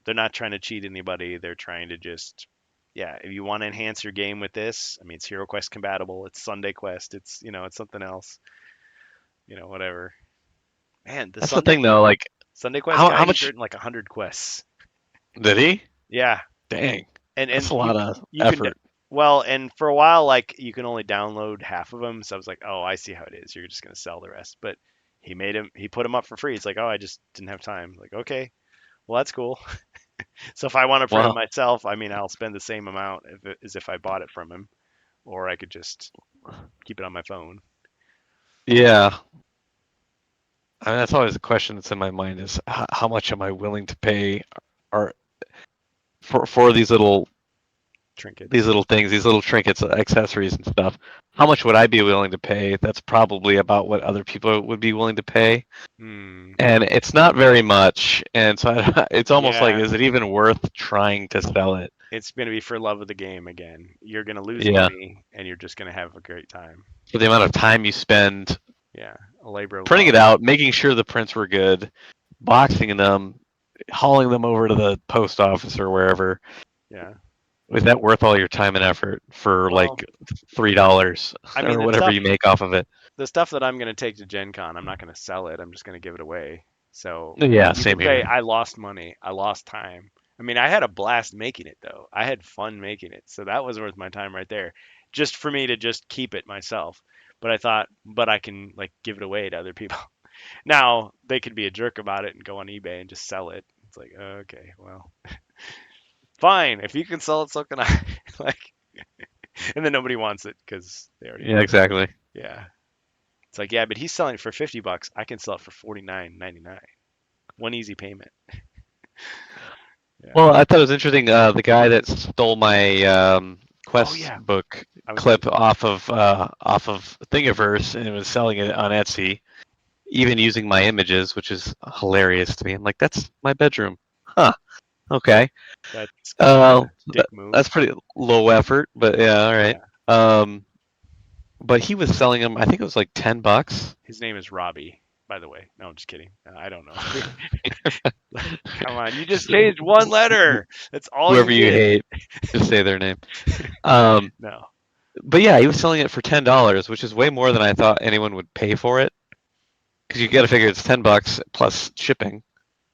they're not trying to cheat anybody. They're trying to just, yeah, if you want to enhance your game with this, I mean, it's HeroQuest compatible, it's Sunday Quest, it's, it's something else, whatever. Man, the that's the thing though. Like, Sunday Quest how guy, how he's much written like 100 quests. did he? Yeah, Dang. and That's a lot of you can effort. well, and for a while like you can only download half of them, so I was like, oh, I see how it is. You're just gonna sell the rest, but he put them up for free. It's like, oh, I just didn't have time. Like, okay, well that's cool. So if I want to print it Well, myself, I mean, I'll spend the same amount as if I bought it from him, or I could just keep it on my phone. yeah. I mean, that's always a question that's in my mind is how much am I willing to pay or for these Trinkets. little things, these little trinkets, accessories and stuff. How much would I be willing to pay? That's probably about what other people would be willing to pay. Hmm. And it's not very much. And so it's almost like, Yeah, is it even worth trying to sell it? it's gonna be for love of the game again. You're gonna lose Yeah. money, and you're just gonna have a great time. For the amount of time you spend Yeah, a labor of printing it love. out, making sure the prints were good, boxing them, hauling them over to the post office or wherever. Yeah. Is that worth all your time and effort for Well, like $3 I mean, or whatever you make off of it? the stuff that I'm gonna take to Gen Con, I'm not gonna sell it. I'm just gonna give it away. So Yeah, you could same say here. I lost money, I lost time. I mean, I had a blast making it though. I had fun making it, so that was worth my time right there. Just for me to just keep it myself. But I thought, but I can like give it away to other people. Now they could be a jerk about it and go on eBay and just sell it. It's like, okay, well, fine. If you can sell it, so can I. Like, and then nobody wants it because they already Yeah, know. exactly. Yeah. It's like, yeah, but he's selling it for $50. I can sell it for 49.99. One easy payment. Yeah. Well, I thought it was interesting. The guy that stole my Oh Quest yeah. book I was clip off of Thingiverse and was selling it on Etsy, even using my images, which is hilarious to me. I'm like, that's my bedroom. Huh. Okay. that's kind of Uh, a dick that's move. pretty low effort, but yeah, all right. Yeah. Um, but he was selling them. I think it was like $10. His name is Robbie, by the way. No, I'm just kidding. I don't know. Come on, you just Just changed one letter. That's all whoever you you did. hate, just say their name. Um, No. but yeah, he was selling it for $10, which is way more than I thought anyone would pay for it. Because you got to figure it's $10 plus shipping.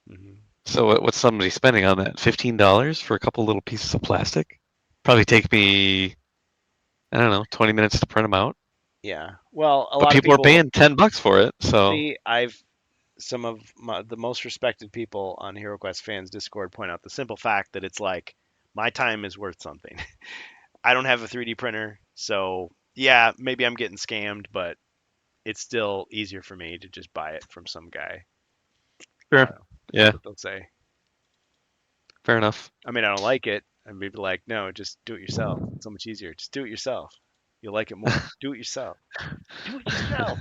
Hmm. So what's somebody spending on that? $15 for a couple little pieces of plastic? Probably take me, I don't know, 20 minutes to print them out. Yeah. Well, a But lot of people are people paying $10 for it. So see. I've some of the most respected people on HeroQuest fans Discord point out the simple fact that it's like my time is worth something. I don't have a 3D printer, so yeah, maybe I'm getting scammed, but it's still easier for me to just buy it from some guy. sure, That's yeah, what they'll say. fair enough. I mean, I don't like it, and maybe like, no, just do it yourself. It's so much easier. Just do it yourself. You'll like it more. Do it yourself. Do it yourself.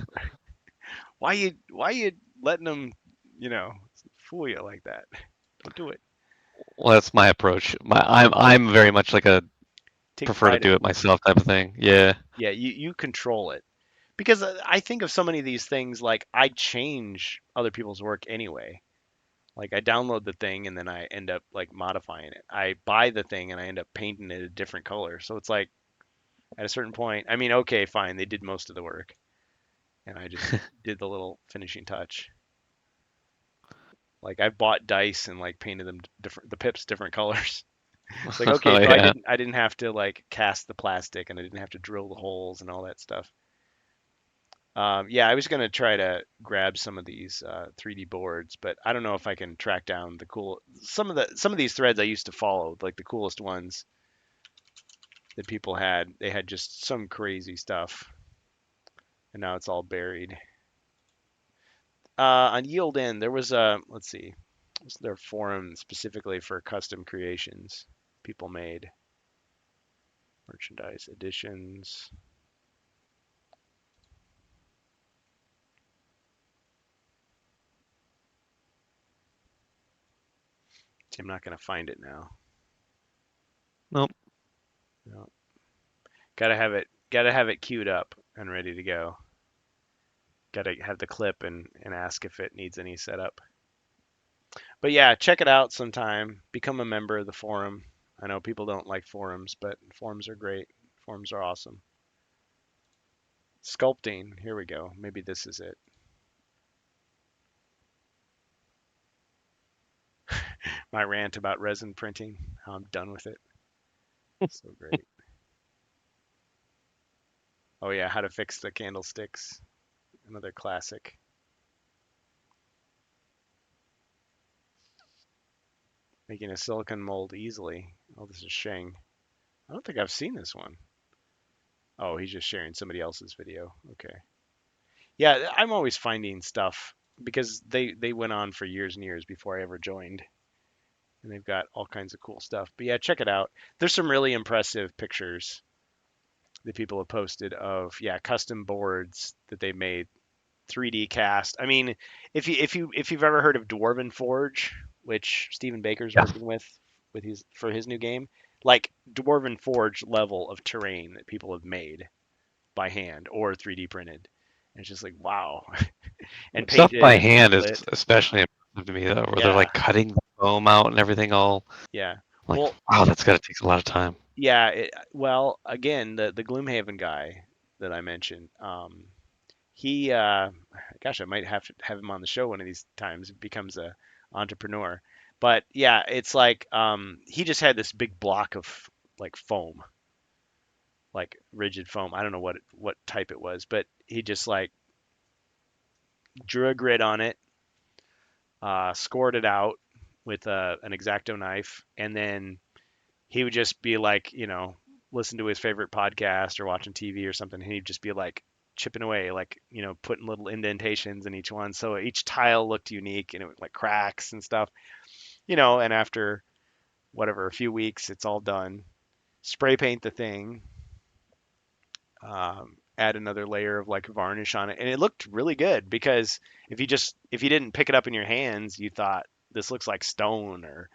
Why you letting them, you know, fool you like that? Don't do it. Well, that's my approach. I'm very much like a Take prefer to pride do in it myself type of thing. Yeah, yeah, you control it. Because I think of so many of these things like I change other people's work anyway. Like I download the thing and then I end up like modifying it. I buy the thing and I end up painting it a different color. So it's like at a certain point, I mean, okay, fine, they did most of the work and I just did the little finishing touch. Like I bought dice and like painted them different, the pips different colors. It's like okay, oh so I yeah. didn't have to like cast the plastic and I didn't have to drill the holes and all that stuff. Yeah, I was gonna try to grab some of these 3D boards, but I don't know if I can track down the cool some of these threads I used to follow, like the coolest ones that people had. They had just some crazy stuff, and now it's all buried. On Yield In, there was a let's see, was there a forum specifically for custom creations people made, merchandise editions. See, I'm not gonna find it now. Nope. No, gotta have it queued up and ready to go. Got to have the clip and ask if it needs any setup. But yeah, check it out sometime. Become a member of the forum. I know people don't like forums, but forums are great. Forums are awesome. Sculpting. Here we go. Maybe this is it. My rant about resin printing. How I'm done with it. So great. Oh yeah, how to fix the candlesticks. Another classic. Making a silicon mold easily. Oh, this is Sheng. I don't think I've seen this one. Oh, he's just sharing somebody else's video. Okay. Yeah, I'm always finding stuff because they went on for years and years before I ever joined, and they've got all kinds of cool stuff. But yeah, check it out. There's some really impressive pictures that people have posted of custom boards that they made 3D cast. I mean, if you've ever heard of Dwarven Forge, which Stephen Baker's Yeah. working with his for his new game, like Dwarven Forge level of terrain that people have made by hand or 3D printed. And it's just like wow, and Stuff by painted and hand is lit. especially impressive to me, though, where they're Yeah, like cutting the foam out and everything all yeah. like, Well, wow, that's gotta take a lot of time. yeah. Well, again, the Gloomhaven guy that I mentioned, he, gosh, I might have to have him on the show one of these times. He becomes a entrepreneur. But yeah, it's like he just had this big block of like foam, like rigid foam. I don't know what type it was, but he just like drew a grid on it, scored it out with an X-Acto knife, and then he would just be like, listen to his favorite podcast or watching TV or something. And he'd just be like chipping away, like, putting little indentations in each one. So each tile looked unique and it was like cracks and stuff, and after whatever, a few weeks, it's all done. Spray paint the thing, add another layer of like varnish on it. And it looked really good because if you didn't pick it up in your hands, you thought this looks like stone or,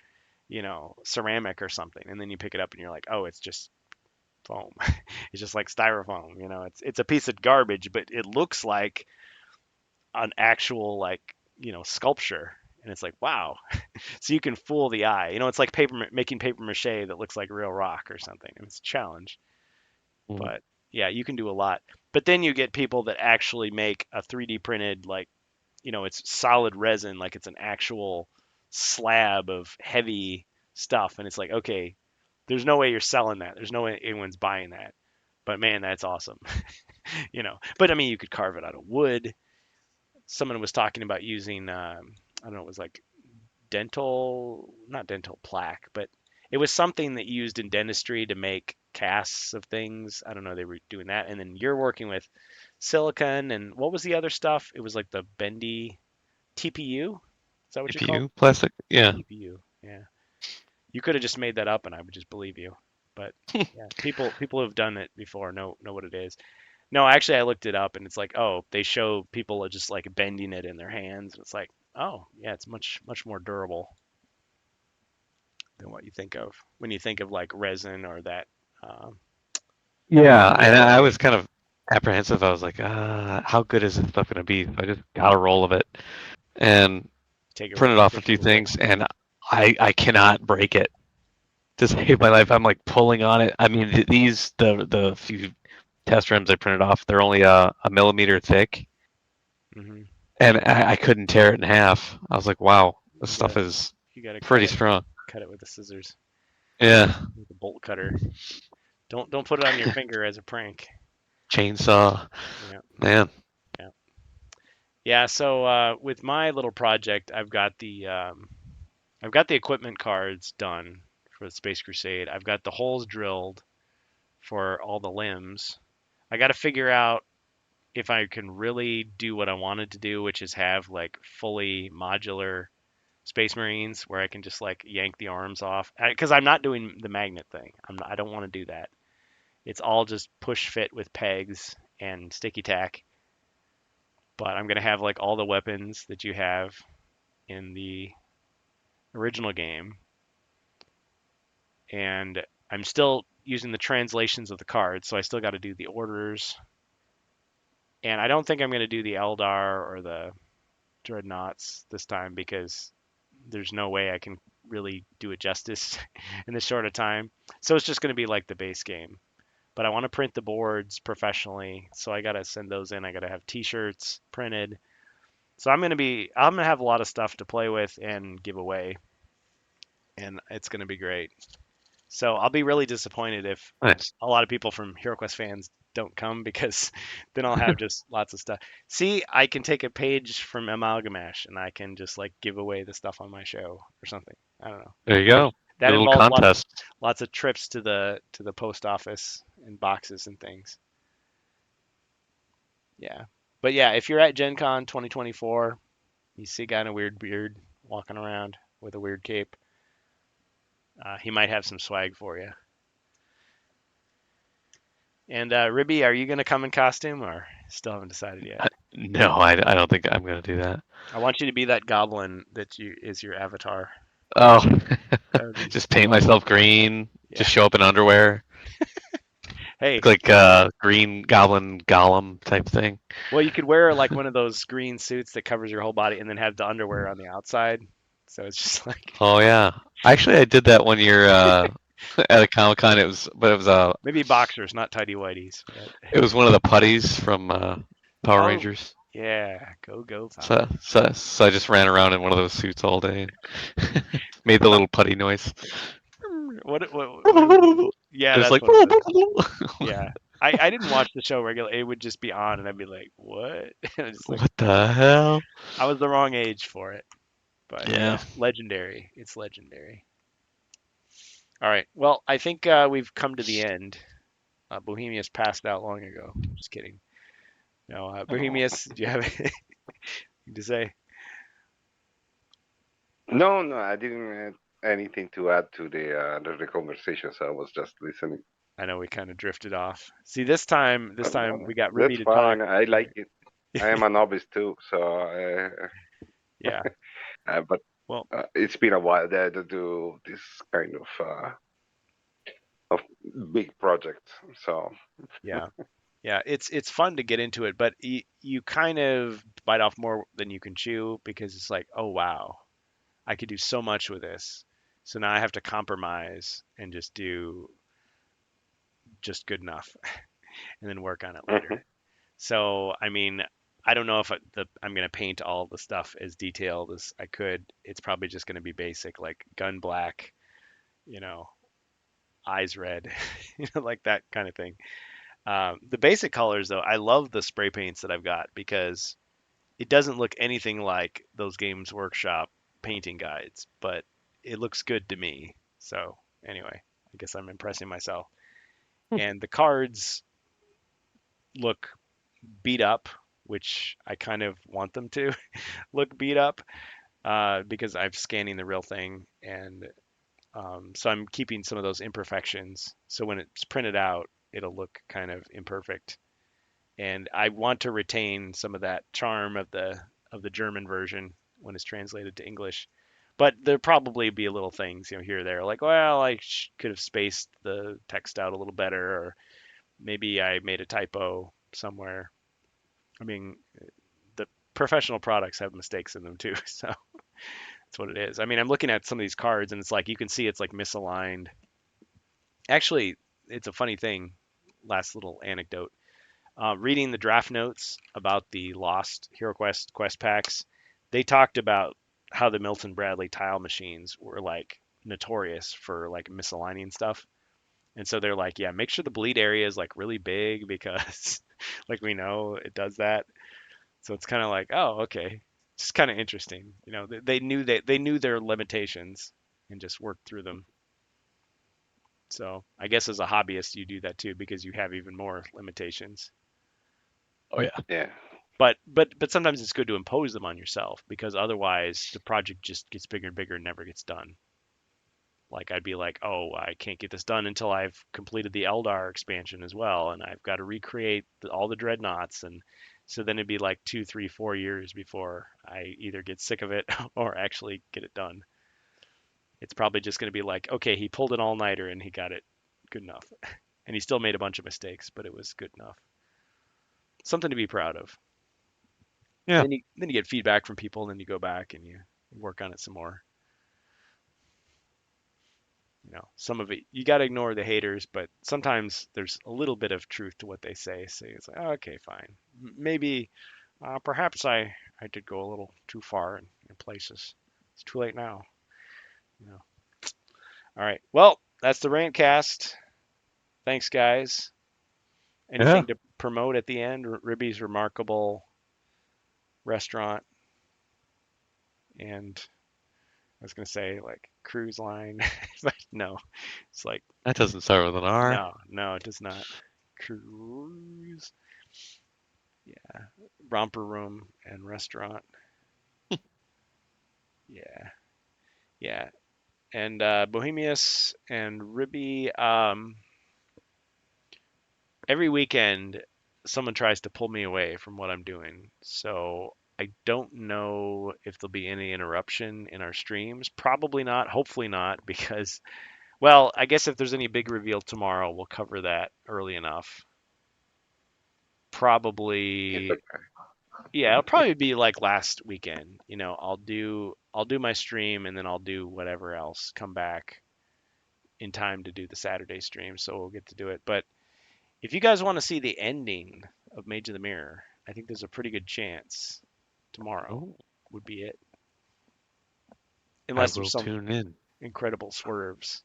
ceramic or something. And then you pick it up and you're like, oh, it's just foam. It's just like styrofoam. It's a piece of garbage, but it looks like an actual like sculpture, and it's like wow. So you can fool the eye. It's like making paper mache that looks like real rock or something. And it's a challenge, Mm. but yeah, you can do a lot. But then you get people that actually make a 3D printed like it's solid resin, like it's an actual slab of heavy stuff, and it's like okay, there's no way you're selling that. There's no way anyone's buying that. But man, that's awesome. But I mean, you could carve it out of wood. Someone was talking about using, I don't know, it was like not dental plaque, but it was something that you used in dentistry to make casts of things. I don't know, they were doing that. And then you're working with silicon and what was the other stuff? It was like the bendy TPU. Is that what you call CPU plastic, yeah. TPU? Yeah. You could have just made that up and I would just believe you. But yeah, people who've done it before know what it is. No, actually, I looked it up and it's like, oh, they show people just like bending it in their hands. And it's like, oh, yeah, it's much more durable than what you think of when you think of like resin or that um, Yeah, and material. I was kind of apprehensive. I was like, how good is this stuff gonna be? So I just got a roll of it and Take it with printed you, off a push it few to the side. things, and I cannot break it to save my life. I'm like pulling on it. I mean, the few test rims I printed off, they're only a millimeter thick, Hmm. and I couldn't tear it in half. I was like, wow, this You stuff gotta is you gotta pretty strong. cut it with the scissors, Yeah, with the bolt cutter. Don't put it on your finger as a prank. chainsaw, Yeah, man. yeah, yeah. So with my little project, I've got the equipment cards done for the Space Crusade. I've got the holes drilled for all the limbs. I got to figure out if I can really do what I wanted to do, which is have like fully modular Space Marines where I can just like yank the arms off. Because I'm not doing the magnet thing. I don't want to do that. It's all just push fit with pegs and sticky tack. But I'm gonna have like all the weapons that you have in the original game, and I'm still using the translations of the cards, so I still got to do the orders. And I don't think I'm gonna do the Eldar or the dreadnoughts this time because there's no way I can really do it justice in this short of time. So it's just going to be like the base game. But I want to print the boards professionally, so I got to send those in. I got to have t-shirts printed. So I'm going to have a lot of stuff to play with and give away, and it's going to be great. So I'll be really disappointed if Nice. a lot of people from HeroQuest fans don't come because then I'll have just lots of stuff. See, I can take a page from Amalgamash and I can just like give away the stuff on my show or something. I don't know. There you But go. that Do a little involves contest. lots of trips to the post office and boxes and things. Yeah. But yeah, if you're at Gen Con 2024, you see a guy in a weird beard walking around with a weird cape. He might have some swag for you. And Ribby, are you gonna come in costume or still haven't decided yet? No, I don't think I'm gonna do that. I want you to be that goblin that you is your avatar. Oh, That would be just paint myself green. yeah. Just show up in underwear. Hey, Look like Green Goblin Gollum type thing. well you could wear like one of those green suits that covers your whole body and then have the underwear on the outside. So it's just like Oh yeah. Actually, I did that one year at a Comic Con. maybe boxers, not tidy whities. But It was one of the putties from Power oh Rangers. yeah, go So, Power. so I just ran around in one of those suits all day and made the Huh. little putty noise. What is it? Yeah, It's that's like what it was. Yeah. I didn't watch the show regularly. It would just be on and I'd be like, "What?" And it's like what the hell? I was the wrong age for it. But Yeah. yeah, legendary. It's legendary. All right. Well, I think we've come to the end. Bohemius passed out long ago. Just kidding. No, Oh. Bohemius, do you have anything to say? No, no, I didn't have anything to add to the conversation, so I was just listening. I know we kind of drifted off. See, this time No, we got Ribby that's to talk. fine. I like it. I am a novice too, so Yeah. but Well, it's been a while there to do this kind of big project. So yeah. Yeah, it's fun to get into it, but you kind of bite off more than you can chew because it's like, oh wow, I could do so much with this. So now I have to compromise and just do just good enough and then work on it later. mhm, So, I mean, I don't know if I'm going to paint all the stuff as detailed as I could. It's probably just going to be basic, like gun black, you know, eyes red, like that kind of thing. The basic colors, though, I love the spray paints that I've got because it doesn't look anything like those Games Workshop painting guides, but it looks good to me. So, anyway, I guess I'm impressing myself. And the cards look beat up, which I kind of want them to look beat up because I'm scanning the real thing, and so I'm keeping some of those imperfections. So when it's printed out, it'll look kind of imperfect, and I want to retain some of that charm of the German version when it's translated to English. But there'll probably be little things, here or there, like, well, I could have spaced the text out a little better, or maybe I made a typo somewhere. I mean, the professional products have mistakes in them too, so that's what it is. I mean, I'm looking at some of these cards and it's like you can see it's like misaligned. Actually, it's a funny thing. Last little anecdote. Reading the draft notes about the Lost HeroQuest quest packs, they talked about how the Milton Bradley tile machines were like notorious for like misaligning stuff. And so they're like, yeah, make sure the bleed area is like really big because like we know it does that. So it's kind of like, oh, okay. It's kind of interesting. They knew their limitations and just worked through them. So I guess as a hobbyist, you do that too because you have even more limitations. Oh yeah. yeah. But sometimes it's good to impose them on yourself because otherwise the project just gets bigger and bigger and never gets done. Like I'd be like, oh, I can't get this done until I've completed the Eldar expansion as well, and I've got to recreate all the dreadnoughts, and so then it'd be like 2, 3, 4 years before I either get sick of it or actually get it done. It's probably just going to be like, okay, he pulled an all-nighter and he got it good enough, and he still made a bunch of mistakes, but it was good enough. Something to be proud of. Yeah. Then you get feedback from people, and then you go back and you work on it some more. Some of it you got to ignore the haters, but sometimes there's a little bit of truth to what they say. So it's like, oh, okay, fine. Maybe, perhaps I did go a little too far in places. It's too late now. You know. All right. Well, that's the Rantcast. Thanks, guys. Yeah. Anything to promote at the end? Ribby's remarkable restaurant, and I was gonna say like cruise line, but no, it's like That doesn't start with an R. no, it does not. Cruise, yeah, romper room and restaurant, yeah, yeah, and Bohemius and Ribby. Every weekend, someone tries to pull me away from what I'm doing, so I don't know if there'll be any interruption in our streams. Probably not. Hopefully not, because well, I guess if there's any big reveal tomorrow, we'll cover that early enough. It's Probably, okay. yeah, it'll probably be like last weekend. I'll do my stream and then I'll do whatever else. Come back in time to do the Saturday stream, so we'll get to do it. But if you guys want to see the ending of Mage of the Mirror, I think there's a pretty good chance tomorrow Oh, would be it, I unless there's will some tune in. incredible swerves.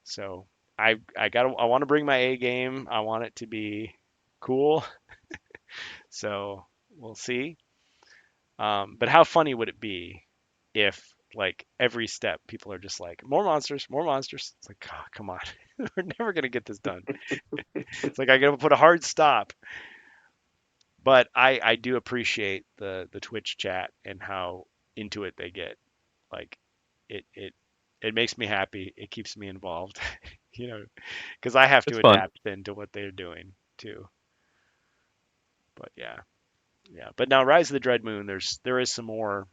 So I want to bring my A game. I want it to be cool. So we'll see. But how funny would it be if like every step people are just like more monsters, more monsters? It's like, oh, come on, we're never gonna get this done. It's like I gotta put a hard stop. But I do appreciate the Twitch chat and how into it they get. Like it it it makes me happy. It keeps me involved. you know, because I have to It's fun. adapt then to what they're doing too. But yeah, yeah. But now Rise of the Dread Moon, there is some more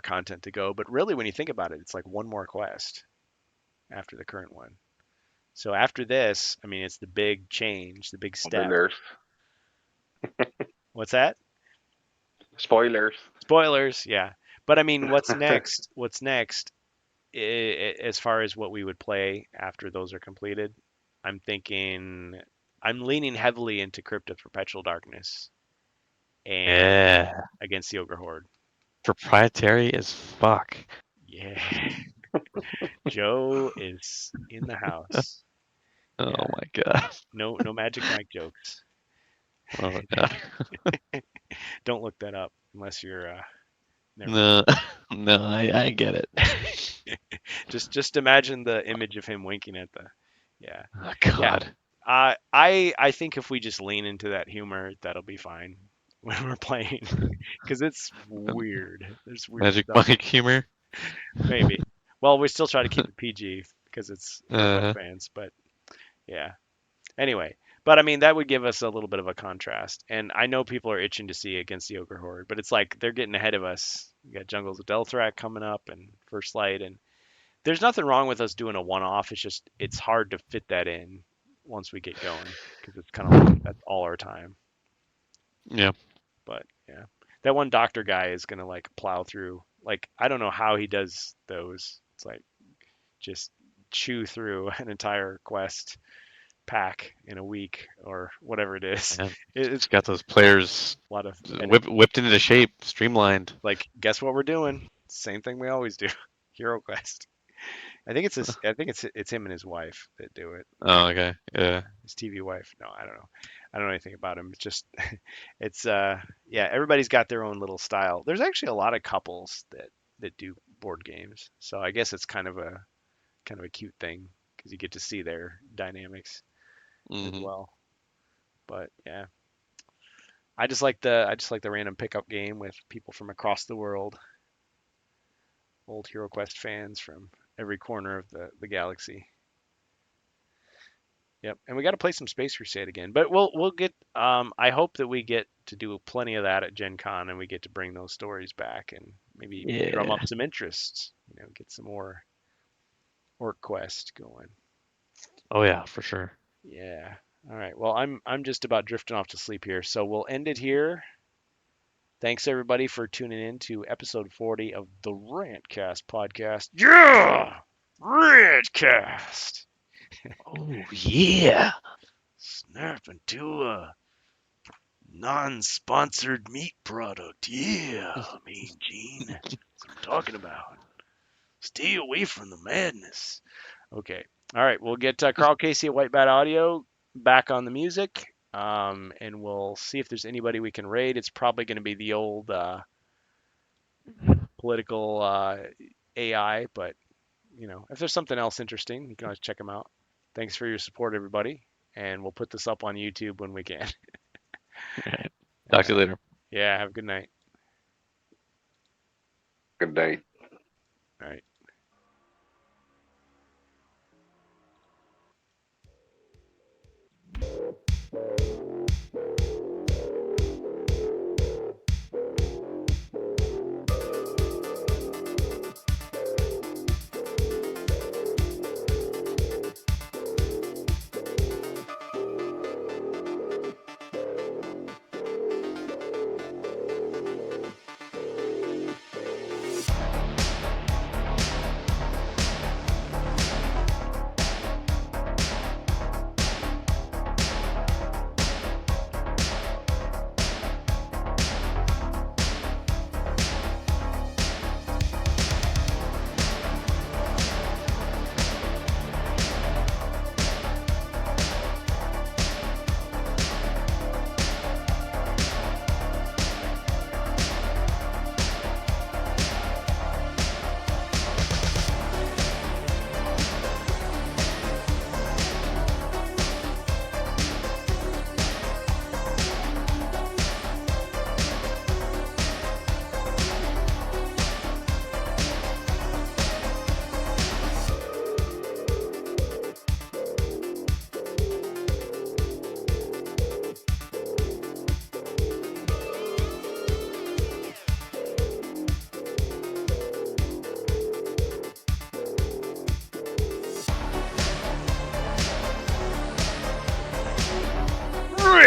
content to go. But really, when you think about it, it's like one more quest after the current one. So after this, I mean, it's the big change, the big step. Spoilers. What's that? Spoilers. Spoilers, yeah. But I mean, what's next? What's next? As far as what we would play after those are completed, I'm thinking I'm leaning heavily into Crypt of Perpetual Darkness and Yeah. against the Ogre Horde. Proprietary as fuck. Yeah, Joe is in the house. Oh Yeah, my god. no Magic Mike jokes. Oh god. Don't look that up unless you're never mind. No, no, I get it. Just imagine the image of him winking at the. Yeah, Oh yeah. god. I think if we just lean into that humor, that'll be fine when we're playing because it's weird. There's weird Magic stuff. Mike humor. Maybe. Well, we still try to keep it PG because it's HeroQuest Uh, fans, but yeah. Anyway, but I mean that would give us a little bit of a contrast, and I know people are itching to see against the Ogre Horde, but it's like they're getting ahead of us. We got Jungles of Delthrak coming up and First Light, and there's nothing wrong with us doing a one-off. It's just it's hard to fit that in once we get going because it's kind of like that's all our time. yeah. But yeah, that one doctor guy is gonna like plow through. Like I don't know how he does those. It's like just chew through an entire quest pack in a week or whatever it is. Man. It's It's got those players a lot of and whipped into shape, streamlined. like guess what we're doing? Same thing we always do. HeroQuest. I think it's his, I think it's him and his wife that do it. Oh, okay. Yeah. His TV wife. No, I don't know. I don't know anything about him. It's just it's yeah, everybody's got their own little style. There's actually a lot of couples that do board games. So I guess it's kind of a cute thing because you get to see their dynamics as Hmm. well. But yeah, I just like the random pickup game with people from across the world, old HeroQuest fans from every corner of the galaxy. Yep, and we got to play some Space Crusade again. But we'll get. I hope that we get to do plenty of that at Gen Con, and we get to bring those stories back and maybe drum Yeah. up some interests. Get some more Orc Quest going. Oh yeah, for sure. Yeah. All right. Well, I'm just about drifting off to sleep here, so we'll end it here. Thanks everybody for tuning in to episode 40 of the Rantcast podcast. Yeah, Rantcast. Oh yeah. Snap into a non-sponsored meat product. Yeah, Mean Gene. That's what I'm talking about. Stay away from the madness. Okay. All right. We'll get Karl Casey at White Bat Audio back on the music, and we'll see if there's anybody we can raid. It's probably going to be the old political AI, but if there's something else interesting, you can always check them out. Thanks for your support, everybody, and we'll put this up on YouTube when we can. Right. Talk to you later. Yeah. Have a good night. Good night. All right.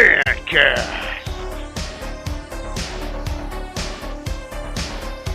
TheRantCast.